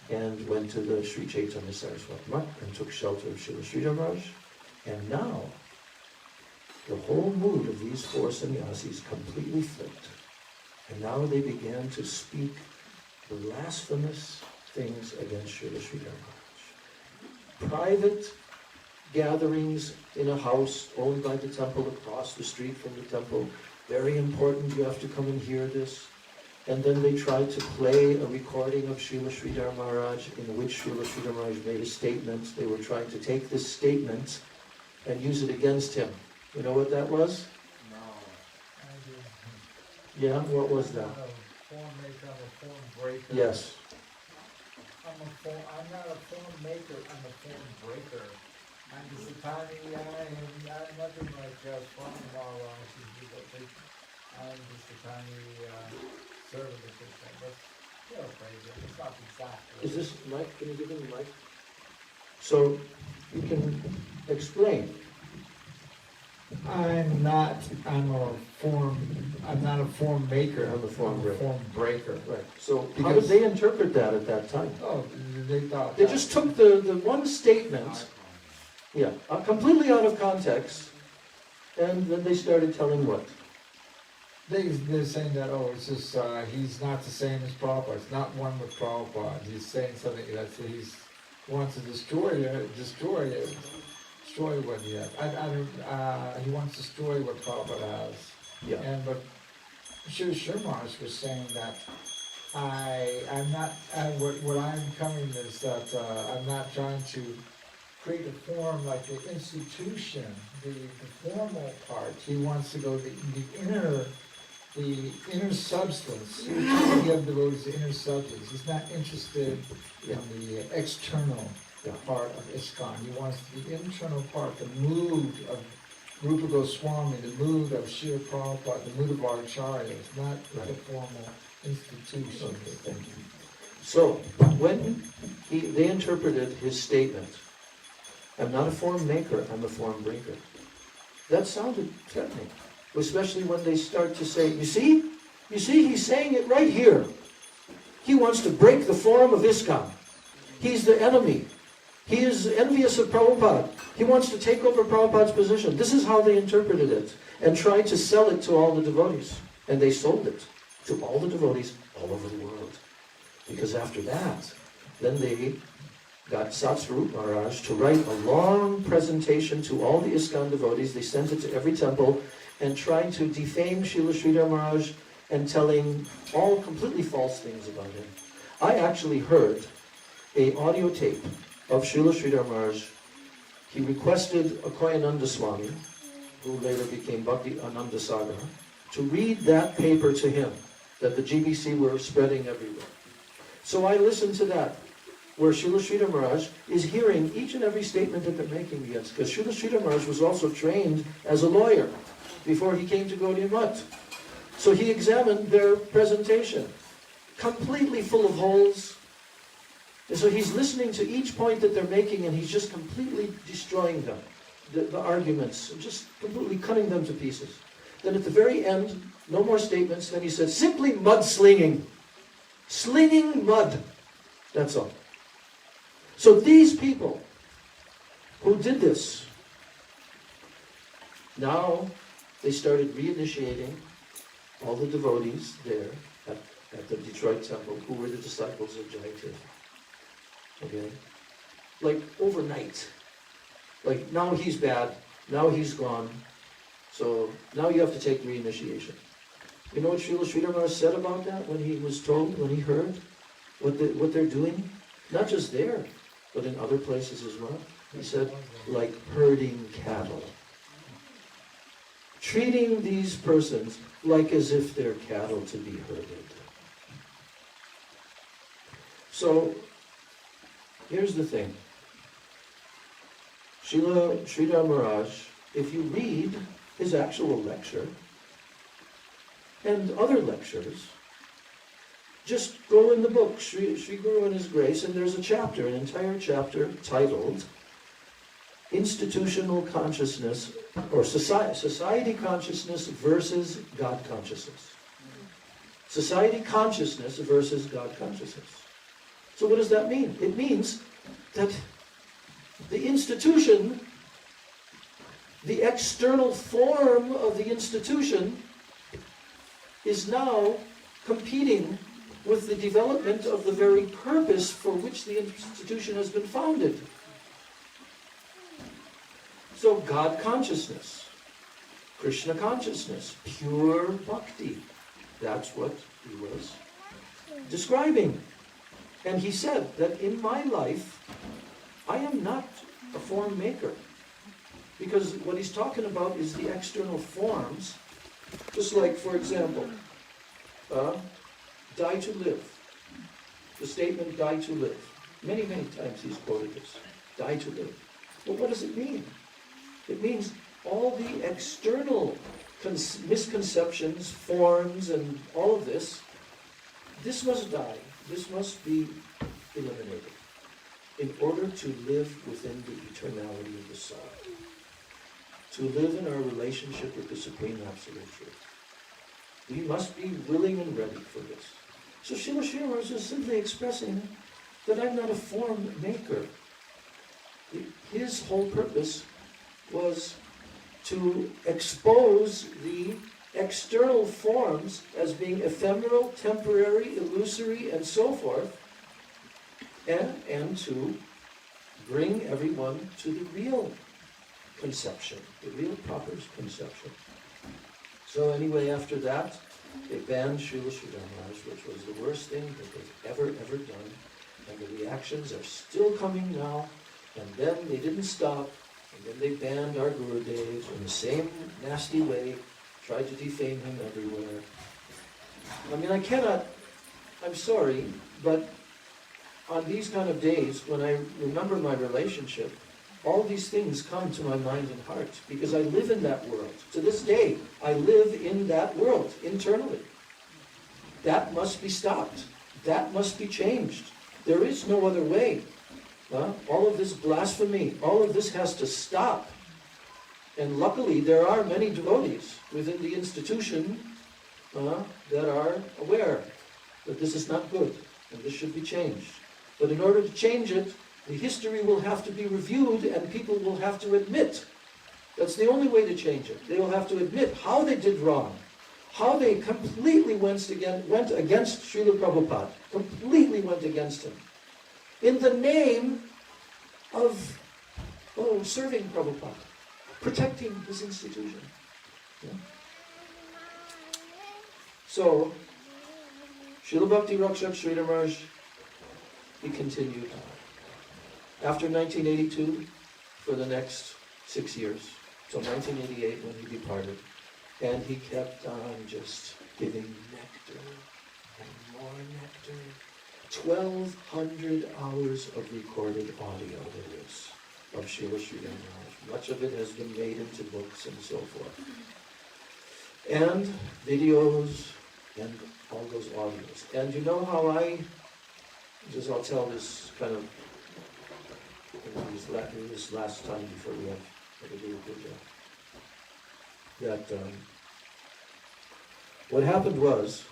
Speaker 2: and went to the Sri Chaitanya Saraswati Mutt and took shelter of Srila Sridhar Maharaj. And now, the whole mood of these 4 sannyasis completely flipped. And now they began to speak blasphemous things against Srila Sridhar Maharaj. Private gatherings in a house owned by the temple across the street from the temple. Very important, you have to come and hear this. And then they tried to play a recording of Srila Sridhar Maharaj in which Srila Sridhar Maharaj made a statement. They were trying to take this statement and use it against him. You know what that was?
Speaker 3: No.
Speaker 2: Yeah, what was that?
Speaker 3: I'm a form maker, I'm a form breaker.
Speaker 2: Yes.
Speaker 3: I'm not a form maker, I'm a form breaker. I'm just a tiny, I'm nothing like Swami Maharaj. I'm just a tiny servant of Krishna. But still crazy. It's not exactly.
Speaker 2: Is this mic? Can you give him the mic? So you can explain.
Speaker 3: I'm not a form maker.
Speaker 2: I'm a form breaker.
Speaker 3: Form breaker.
Speaker 2: Right. So how did they interpret that at that time?
Speaker 3: Oh, they thought
Speaker 2: They just took the one statement, yeah, completely out of context, and then they started telling what?
Speaker 3: They're saying that, it's just, he's not the same as Prabhupada. It's not one with Prabhupada. He's saying something that he wants to destroy what he has. He wants to destroy what Prabhupada has.
Speaker 2: Yeah.
Speaker 3: But Srila Maharaj was saying that what I'm coming is that I'm not trying to create a form like the institution, the formal part. He wants to go the inner substance. He's trying to give devotees the inner substance. He's not interested in the external part of ISKCON. He wants the internal part, the mood of Rupa Goswami, the mood of Srila Prabhupada, the mood of our acharyas, not the formal institution.
Speaker 2: Okay, thank you. So, when they interpreted his statement, I'm not a form maker, I'm a form breaker. That sounded threatening, especially when they start to say, you see, he's saying it right here. He wants to break the form of ISKCON. He's the enemy. He is envious of Prabhupada. He wants to take over Prabhupada's position. This is how they interpreted it and tried to sell it to all the devotees. And they sold it to all the devotees all over the world. Because after that, then they got Satsvarup Maharaj to write a long presentation to all the ISKCON devotees. They sent it to every temple and trying to defame Srila Sridhar Maharaj and telling all completely false things about him. I actually heard an audio tape of Srila Sridhar Maharaj. He requested Akhoyananda Swami, who later became Bhakti Ananda Sagar, to read that paper to him that the GBC were spreading everywhere. So I listened to that. where Srila Sridhar Maharaj is hearing each and every statement that they're making against. Because Srila Sridhar Maharaj was also trained as a lawyer before he came to Gaudiya Math. So he examined their presentation, completely full of holes. And so he's listening to each point that they're making, and he's just completely destroying them, the arguments, just completely cutting them to pieces. Then at the very end, no more statements, then he said, simply mudslinging. Slinging mud. That's all. So these people who did this, now they started reinitiating all the devotees there at the Detroit temple who were the disciples of Jayati. Okay? Like overnight. Like now he's bad, now he's gone, so now you have to take reinitiation. You know what Srila Sridhar Maharaj said about that when he was told, when he heard what they're doing? Not just there, but in other places as well. He said, like herding cattle. Treating these persons like as if they're cattle to be herded. So, here's the thing. Srila Sridhar Maharaj, if you read his actual lecture, and other lectures, just go in the book, Sri Guru and His Grace, and there's a chapter, an entire chapter titled Institutional Consciousness, or Society Consciousness versus God Consciousness. Society Consciousness versus God Consciousness. So what does that mean? It means that the institution, the external form of the institution, is now competing with the development of the very purpose for which the institution has been founded. So God consciousness, Krishna consciousness, pure bhakti, that's what he was describing. And he said that in my life, I am not a form maker. Because what he's talking about is the external forms. Just like, for example, die to live. The statement, die to live. Many, many times he's quoted this. Die to live. Well, what does it mean? It means all the external misconceptions, forms, and all of this, this must die. This must be eliminated in order to live within the eternality of the soul. To live in our relationship with the Supreme Absolute Truth. We must be willing and ready for this. So Srila Sridhar Maharaj is simply expressing that I'm not a form maker. His whole purpose was to expose the external forms as being ephemeral, temporary, illusory, and so forth, and to bring everyone to the real conception, the real proper conception. So anyway, after that, they banned Srila Sridhar Maharaj, which was the worst thing that they've ever done. And the reactions are still coming now. And then they didn't stop. And then they banned our Gurudev in the same nasty way, tried to defame him everywhere. I mean, I'm sorry, but on these kind of days, when I remember my relationship, all these things come to my mind and heart, because I live in that world. To this day, I live in that world, internally. That must be stopped. That must be changed. There is no other way. All of this blasphemy, all of this has to stop. And luckily, there are many devotees within the institution that are aware that this is not good, and this should be changed. But in order to change it, the history will have to be reviewed, and people will have to admit. That's the only way to change it. They will have to admit how they did wrong, how they completely went against Srila Prabhupada, completely went against him, in the name of serving Prabhupada, protecting his institution. Yeah. So, Srila Bhakti Rakshak Sridhar Maharaj, he continued. After 1982, for the next 6 years, till 1988 when he departed, and he kept on just giving nectar and more nectar 1,200 hours of recorded audio there is of Srila Sridhar Maharaj. Much of it has been made into books and so forth. And videos and all those audios. And you know how I'll tell this kind of in this last time before we have a Guru Puja. That what happened was,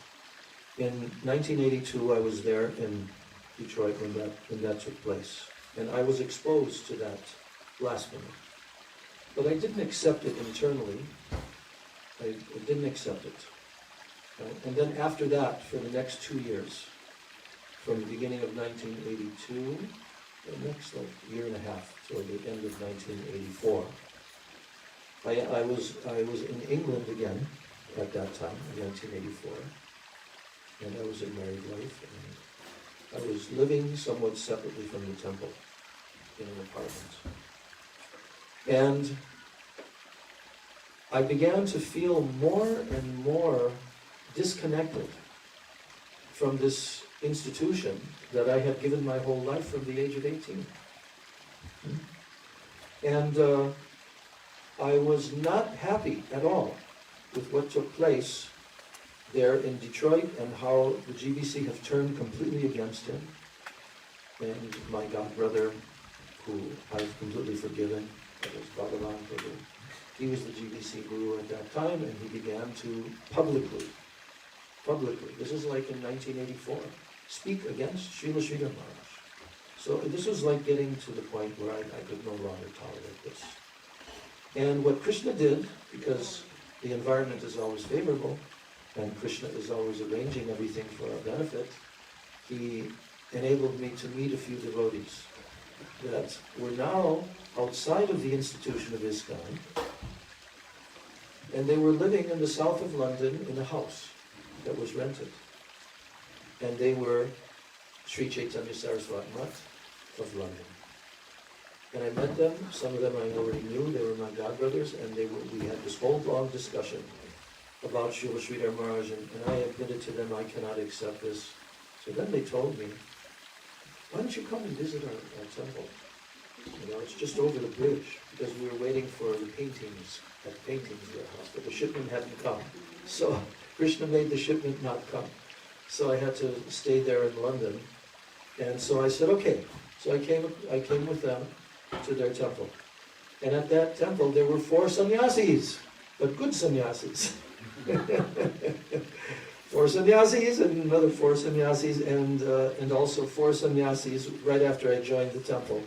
Speaker 2: in 1982 I was there in Detroit when that took place. And I was exposed to that blasphemy. But I didn't accept it internally. I didn't accept it. And then after that, for the next 2 years, from the beginning of 1982, the next year and a half, toward the end of 1984, I was in England again at that time, in 1984, and I was in married life, and I was living somewhat separately from the temple in an apartment. And I began to feel more and more disconnected from this institution that I had given my whole life from the age of 18. And I was not happy at all with what took place there in Detroit and how the GBC have turned completely against him. And my godbrother, who I've completely forgiven, that was Bhagavan Prabhu, he was the GBC guru at that time, and he began to publicly, this is like in 1984, speak against Srila Sridhar Maharaj. So this was like getting to the point where I could no longer tolerate this. And what Krishna did, because the environment is always favorable, and Krishna is always arranging everything for our benefit, he enabled me to meet a few devotees that were now outside of the institution of ISKCON, and they were living in the south of London in a house that was rented. And they were Sri Chaitanya Saraswati Math of London. And I met them, some of them I already knew, they were my godbrothers, and we had this whole long discussion about Srila Sridhar Maharaj, and I admitted to them, I cannot accept this. So then they told me, why don't you come and visit our temple? You know, it's just over the bridge, because we were waiting for the paintings at the paintings warehouse, but the shipment hadn't come. So Krishna made the shipment not come. So I had to stay there in London. And so I said, okay. So I came with them to their temple. And at that temple there were 4 sannyasis, but good sannyasis. 4 sannyasis and another 4 sannyasis, and also 4 sannyasis right after I joined the temple.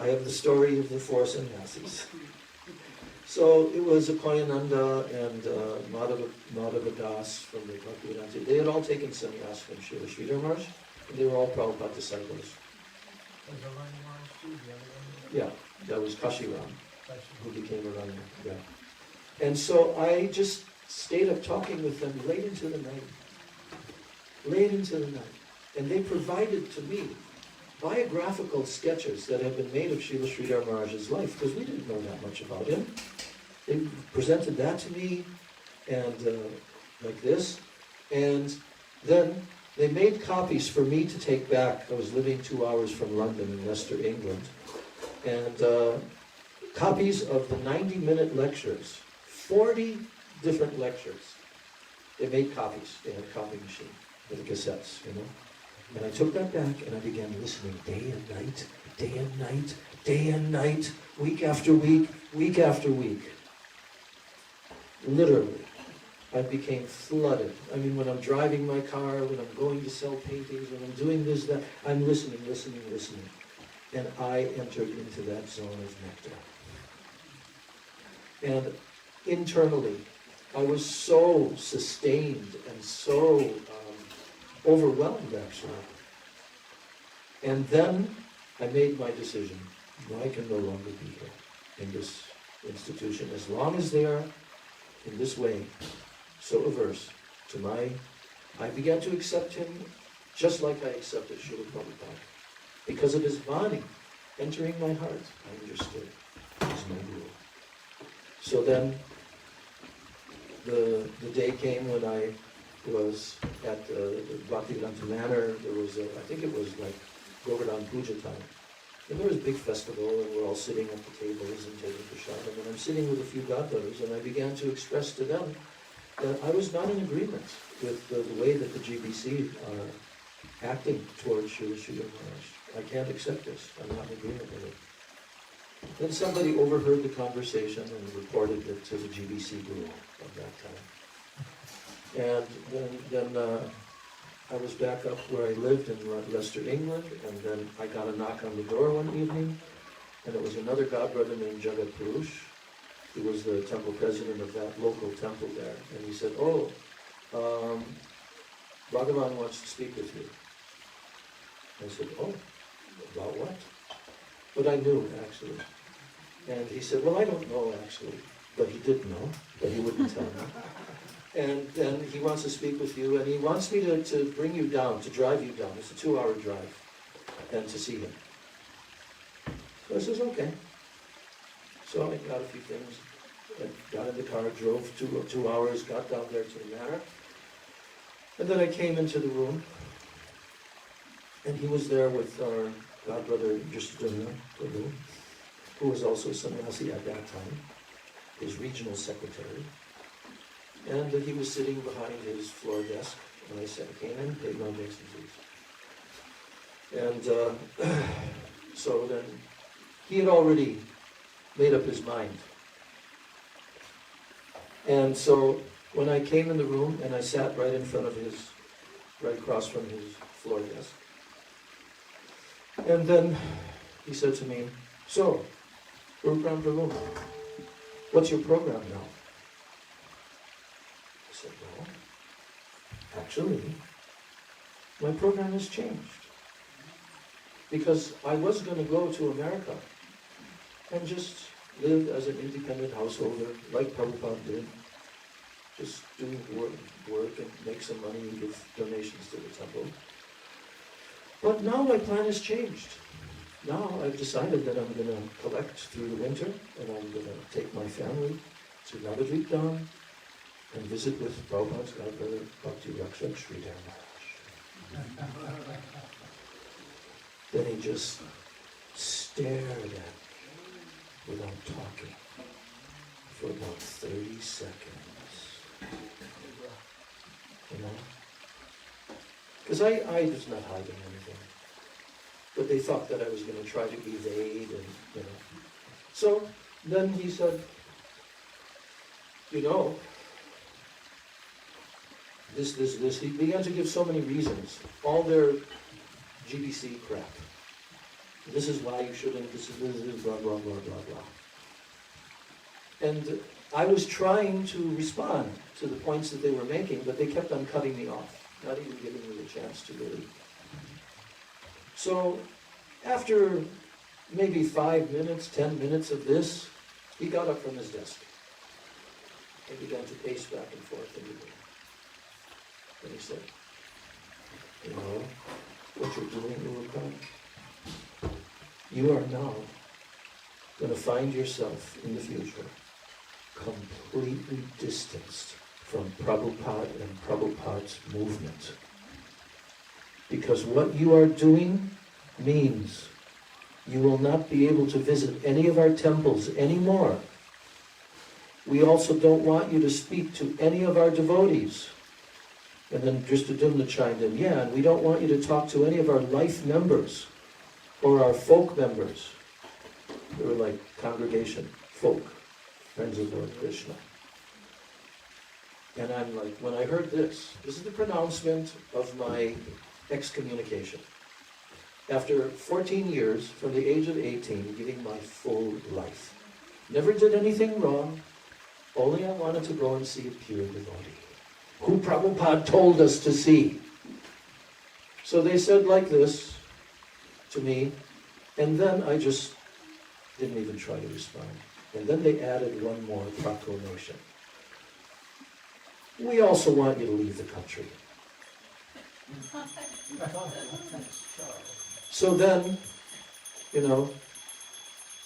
Speaker 2: I have the story of the 4 sannyasis. So it was Akoyananda and Madhava Das from the Bhaktivedanta. They had all taken sannyas from Srila Sridhar Maharaj, and they were all Prabhupada disciples. Yeah, that was Kashiram, who became a Rani. Yeah. And so I just stayed up talking with them late into the night. Late into the night. And they provided to me biographical sketches that had been made of Srila Sridhar Maharaj's life, because we didn't know that much about him. They presented that to me, and like this, and then they made copies for me to take back. I was living 2 hours from London in Leicester, England, and copies of the 90-minute lectures, 40 different lectures. They made copies. They had a copy machine with the cassettes, you know. And I took that back and I began listening day and night, day and night, day and night, week after week, week after week. Literally, I became flooded. I mean, when I'm driving my car, when I'm going to sell paintings, when I'm doing this, that, I'm listening. And I entered into that zone of nectar. And internally, I was so sustained and so overwhelmed, actually. And then I made my decision. I can no longer be here in this institution. As long as they are in this way, so averse to I began to accept him just like I accepted Srila Prabhupada. Because of his Vani entering my heart, I understood he's my guru. So then the day came when I was at the Bhaktivedanta Manor. There was, I think it was like Govardhan Puja time. And there was a big festival, and we're all sitting at the tables and taking prasadam. And I'm sitting with a few godbrothers, and I began to express to them that I was not in agreement with the way that the GBC are acting towards Srila Maharaj. I can't accept this. I'm not in agreement with it. Then somebody overheard the conversation and reported it to the GBC guru of that time. And then I was back up where I lived in Leicester, England, and then I got a knock on the door one evening, and it was another godbrother named Jagat Purush, who was the temple president of that local temple there. And he said, "Oh, Bhagavan wants to speak with you." I said, "Oh, about what?" But I knew, actually. And he said, "Well, I don't know, actually." But he did know, but he wouldn't tell me. And then he wants to speak with you, and he wants me to bring you down, to drive you down. It's a 2-hour drive, and to see him. So I says, "Okay." So I got a few things, I got in the car, drove 2 hours, got down there to the manor. And then I came into the room, and he was there with our godbrother, Justina, who was also sannyasi at that time, his regional secretary. And he was sitting behind his floor desk, and I came in, paid my obeisances. And so then he had already made up his mind. And so when I came in the room and I sat right in front of his, right across from his floor desk, and then he said to me, "So, Gurugram Prabhu, what's your program now?" I said, "Well, actually, my program has changed. Because I was going to go to America and just live as an independent householder, like Prabhupada did. Just do work and make some money and give donations to the temple. But now my plan has changed. Now I've decided that I'm going to collect through the winter, and I'm going to take my family to Navadvip Dham and visit with Prabhupada's godbrother, Bhakti Rakshak Sridhar Maharaj." Then he just stared at me without talking for about 30 seconds. You know? Because I was not hiding anything. But they thought that I was going to try to evade and, you know. So then he said, "You know, this. He began to give so many reasons. All their GBC crap. This is why you shouldn't, this is blah, blah, blah, blah, blah. And I was trying to respond to the points that they were making, but they kept on cutting me off, not even giving me the chance to really. So after maybe 5 minutes, 10 minutes of this, he got up from his desk and began to pace back and forth in the room. And he said, "You know, what you're doing, Gurudev, you are now going to find yourself in the future completely distanced from Prabhupada and Prabhupada's movement. Because what you are doing means you will not be able to visit any of our temples anymore. We also don't want you to speak to any of our devotees." And then Dristadumna chimed in, "Yeah, and we don't want you to talk to any of our life members or our folk members." They were like congregation, folk, friends of Lord Krishna. And I'm like, when I heard this is the pronouncement of my excommunication. After 14 years, from the age of 18, giving my full life. Never did anything wrong, only I wanted to go and see a pure devotee, who Prabhupada told us to see. So they said like this to me, and then I just didn't even try to respond. And then they added one more proclamation. "We also want you to leave the country." So then, you know,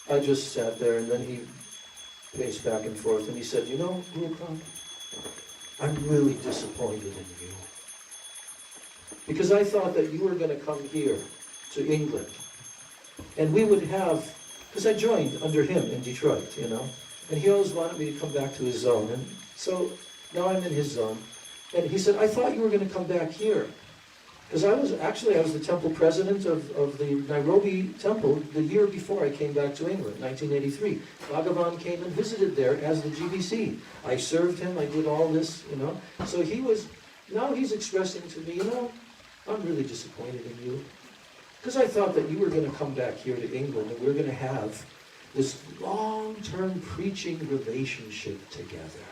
Speaker 2: I just sat there, and then he paced back and forth, and he said, "You know, Gurudev, I'm really disappointed in you. Because I thought that you were going to come here to England. And we would have, because I joined under him in Detroit, you know. And he always wanted me to come back to his zone. And so now I'm in his zone. And he said, I thought you were going to come back here. Because I was the temple president of the Nairobi temple the year before I came back to England, 1983. Bhagavan came and visited there as the GBC. I served him, I did all this, you know. So now he's expressing to me, you know, I'm really disappointed in you. Because I thought that you were going to come back here to England and we were going to have this long-term preaching relationship together.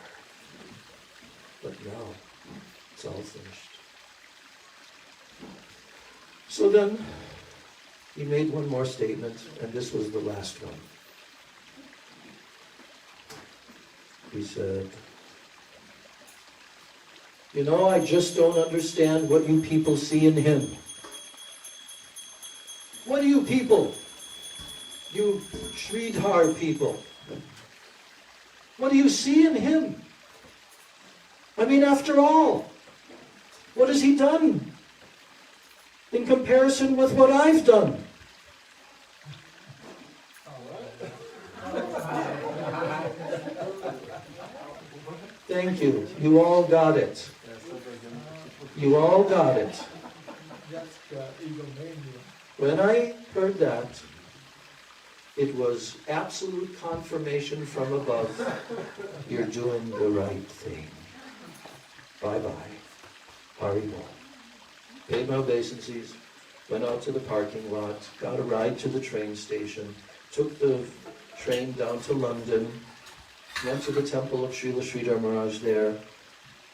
Speaker 2: But no, it's all finished. So then, he made one more statement, and this was the last one. He said, you know, I just don't understand what you people see in him. What do you people? You Sridhar people. What do you see in him? I mean, after all, what has he done in comparison with what I've done? Thank you. You all got it. You all got it. When I heard that, it was absolute confirmation from above. You're doing the right thing. Bye-bye. Haribol. Paid my obeisances, went out to the parking lot, got a ride to the train station, took the train down to London, went to the temple of Srila Sridhar Maharaj there,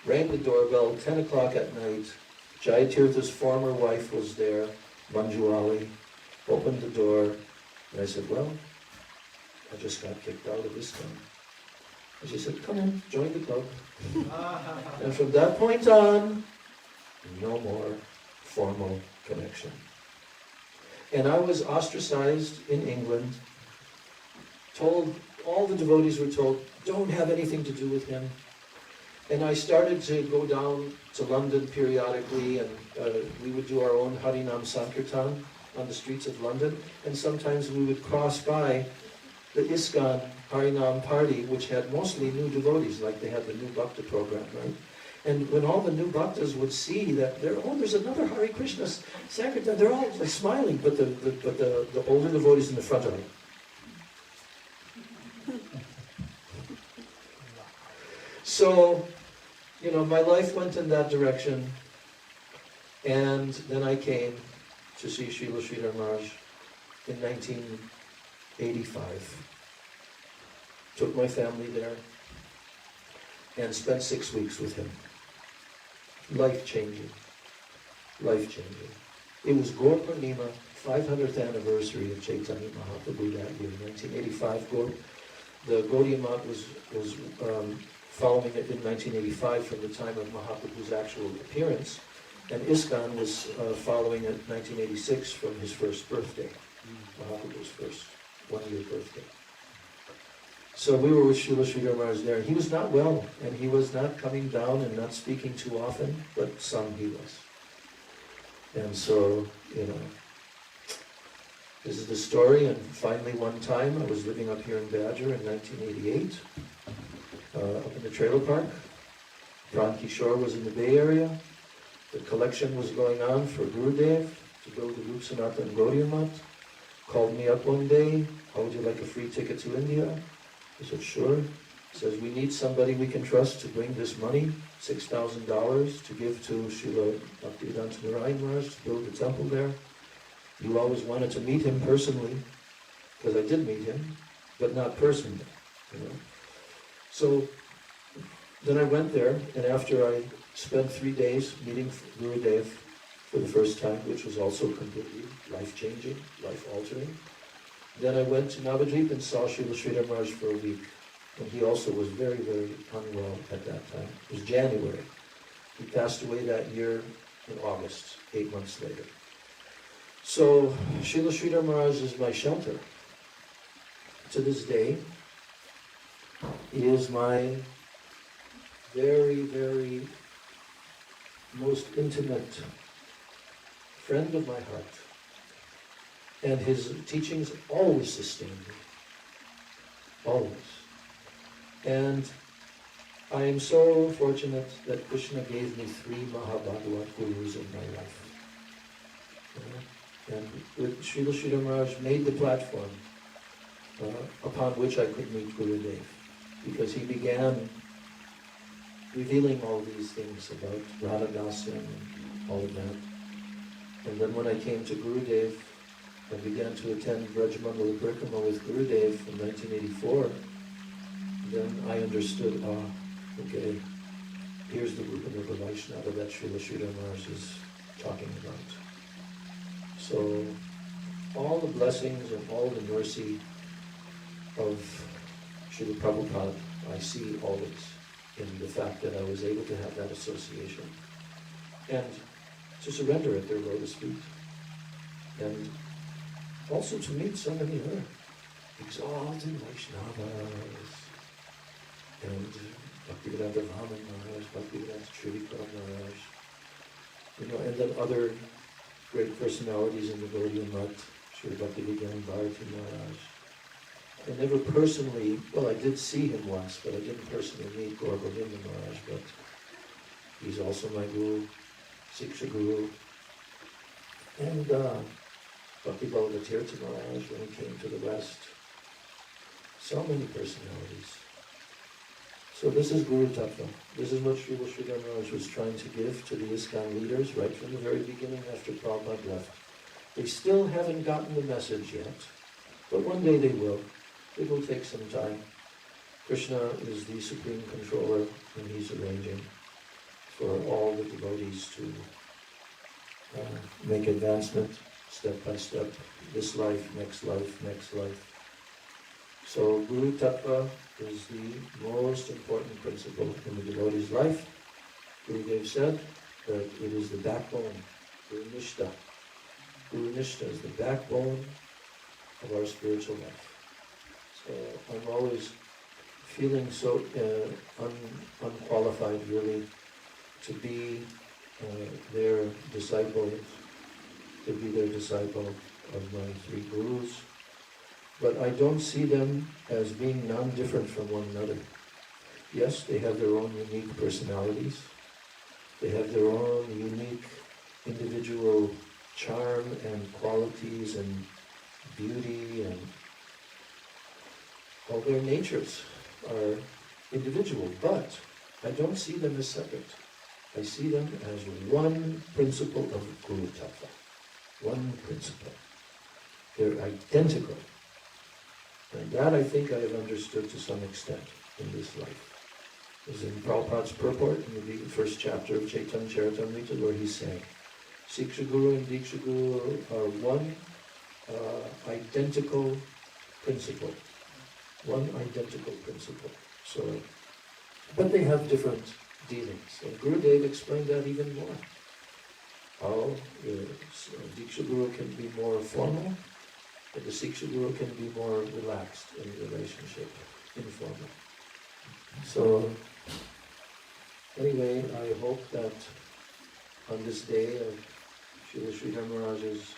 Speaker 2: rang the doorbell, 10 o'clock at night. Jayatirtha's former wife was there, Manjuali, opened the door, and I said, well, I just got kicked out of ISKCON. And she said, come in, join the club. And from that point on, no more formal connection. And I was ostracized in England, told, all the devotees were told, don't have anything to do with him. And I started to go down to London periodically, and we would do our own Harinam Sankirtan on the streets of London, and sometimes we would cross by the ISKCON Harinam party, which had mostly new devotees, like they had the new Bhakta program, right? And when all the new bhaktas would see that there's another Hare Krishna Sankirtan, they're all like smiling, but the older devotees in the front are like. So, you know, my life went in that direction, and then I came to see Srila Sridhar Maharaj in 1985. Took my family there and spent 6 weeks with him. Life-changing. Life-changing. It was Gaur Purnima, 500th anniversary of Chaitanya Mahaprabhu that year, 1985. The Gaudiya Math was following it in 1985 from the time of Mahaprabhu's actual appearance, and ISKCON was following it 1986 from his first birthday, Mahaprabhu's first one-year birthday. So we were with Srila Sridhar Maharaj there. He was not well, and he was not coming down and not speaking too often, but some he was. And so, you know, this is the story, and finally one time, I was living up here in Badger in 1988, up in the trailer park. Pran Kishore was in the Bay Area. The collection was going on for Gurudev to build the Rup Sanatan Gaudiya Math. Called me up one day, how would you like a free ticket to India? I said, sure. He says, we need somebody we can trust to bring this money, $6,000, to give to Srila Bhaktivedanta Narayan Maharaj to build the temple there. You always wanted to meet him personally, because I did meet him, but not personally, you know. So then I went there, and after I spent 3 days meeting Gurudev for the first time, which was also completely life-changing, life-altering, then I went to Navadvip and saw Srila Sridhar Maharaj for a week. And he also was very, very unwell at that time. It was January. He passed away that year in August, 8 months later. So Srila Sridhar Maharaj is my shelter. To this day, he is my very, very most intimate friend of my heart. And his teachings always sustained me. Always. And I am so fortunate that Krishna gave me 3 Mahabhagavad Gurus in my life. And with Srila Sridhar Maharaj made the platform upon which I could meet Gurudev, because he began revealing all these things about Radha-dasya and all of that. And then when I came to Gurudev, I began to attend Braj Mandala Parikrama with Gurudev in 1984, then I understood, okay, here's the Rupanurva Vaishnava that Srila Sridhar Maharaj is talking about. So, all the blessings and all the mercy of Srila Prabhupada I see always in the fact that I was able to have that association and to surrender at their lotus feet, and also to meet so many other exalted Vaishnavas, and Bhaktivedanta Vaman Maharaj, Bhaktivedanta Trivikram Maharaj, and then other great personalities in the Gaudiya Math, Sri Bhaktivedanta Bharati Maharaj. I never personally, well, I did see him once, but I didn't personally meet Gaur Govinda Maharaj, but he's also my guru, Siksha Guru. And Bhakti Bhagavad Tirtha Maharaj when he came to the West. So many personalities. So this is Guru Tattva. This is what Srila Sridhar Maharaj was trying to give to the ISKCON leaders right from the very beginning after Prabhupada left. They still haven't gotten the message yet, but one day they will. It will take some time. Krishna is the supreme controller, and he's arranging for all the devotees to make advancement step by step. This life, next life, next life. So Guru Tattva is the most important principle in the devotee's life. Gurudev said that it is the backbone, Guru Nishta. Guru Nishta is the backbone of our spiritual life. So I'm always feeling so unqualified really to be their disciple, of my 3 gurus. But I don't see them as being non-different from one another. Yes, they have their own unique personalities. They have their own unique individual charm and qualities and beauty, and all their natures are individual, but I don't see them as separate. I see them as one principle of Guru Tattva. One principle. They're identical. And that I think I have understood to some extent in this life. As in Prabhupada's purport in the first chapter of Chaitanya Charitamrita, where he's saying, Siksha Guru and Diksha Guru are one identical principle. One identical principle. So, but they have different dealings. And Gurudev explained that even more. How Diksha Guru can be more formal, but the Siksha Guru can be more relaxed in the relationship, informal. So, anyway, I hope that on this day of Srila Sridhar Maharaj's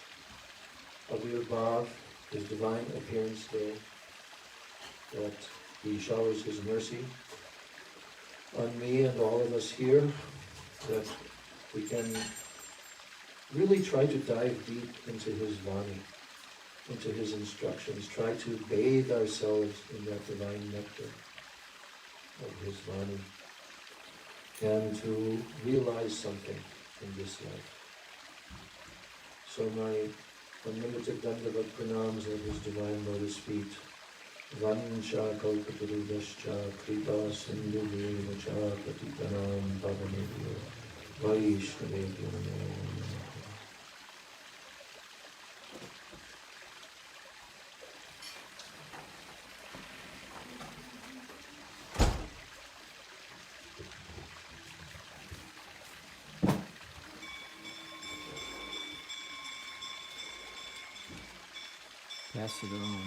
Speaker 2: Avirbhav, his divine appearance day, that he showers his mercy on me and all of us here, that we can really try to dive deep into his Vani, into his instructions, try to bathe ourselves in that divine nectar of his Vani, and to realize something in this life. So my unlimited Dandavat Pranams at his divine lotus feet. Vancha kalpatarubhascha kripa sindhuve vacha patitanam pavanebhyo vaishnavebhyo namo namaha.
Speaker 1: Pass it on.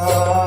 Speaker 4: Ah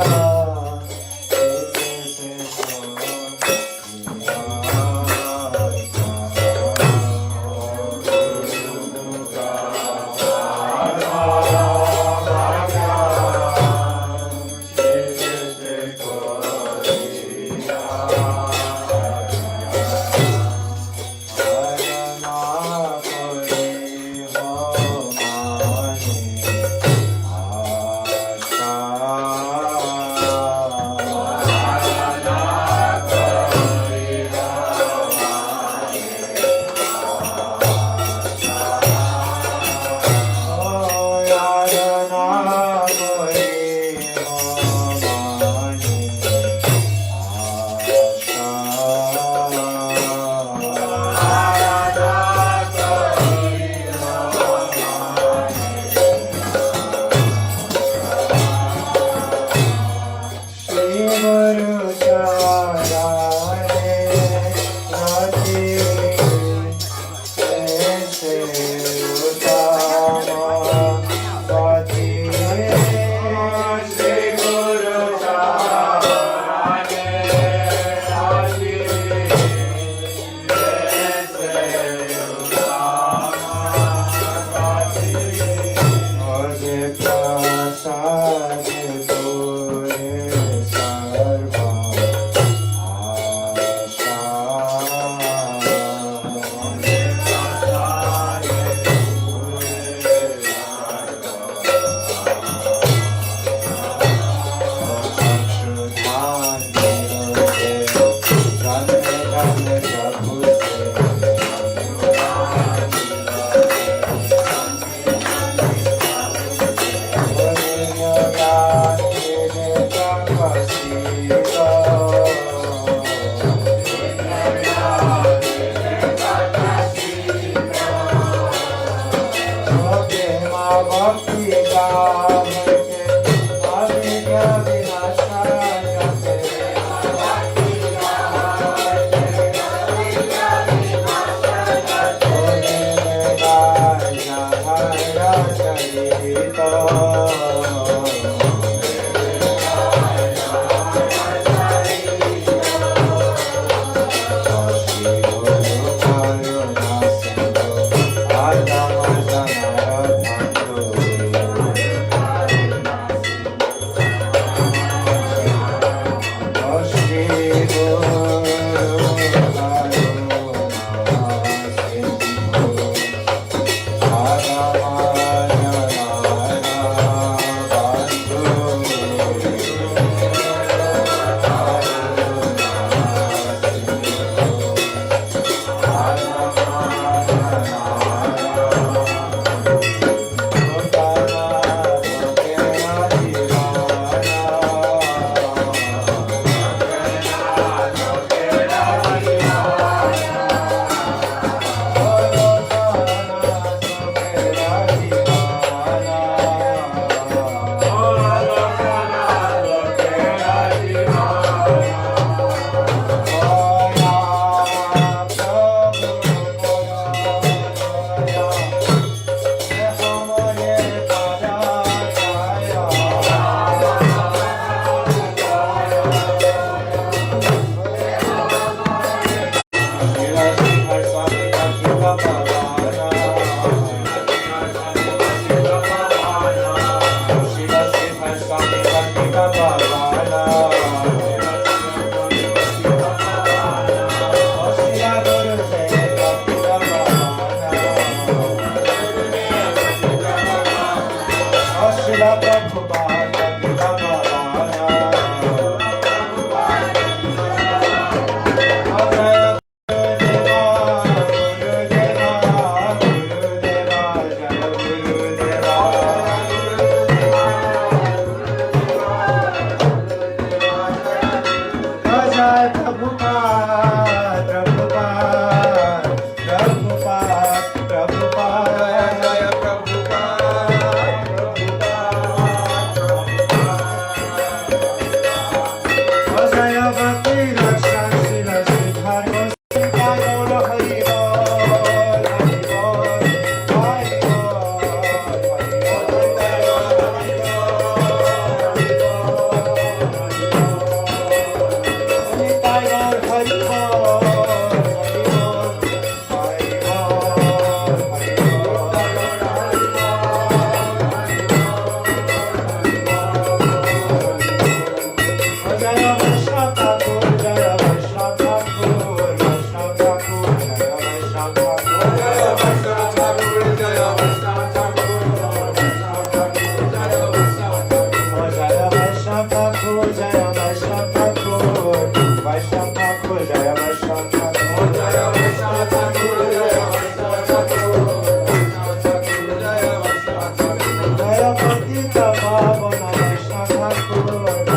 Speaker 4: Thakur, Jaya Vaishnav Thakur, Vaishnav Thakur, Jaya Vaishnav Thakur, Jaya Vaishnav Thakur, Jaya Vaishnav Thakur, Jaya Bhakti Pavana Vaishnav Thakur.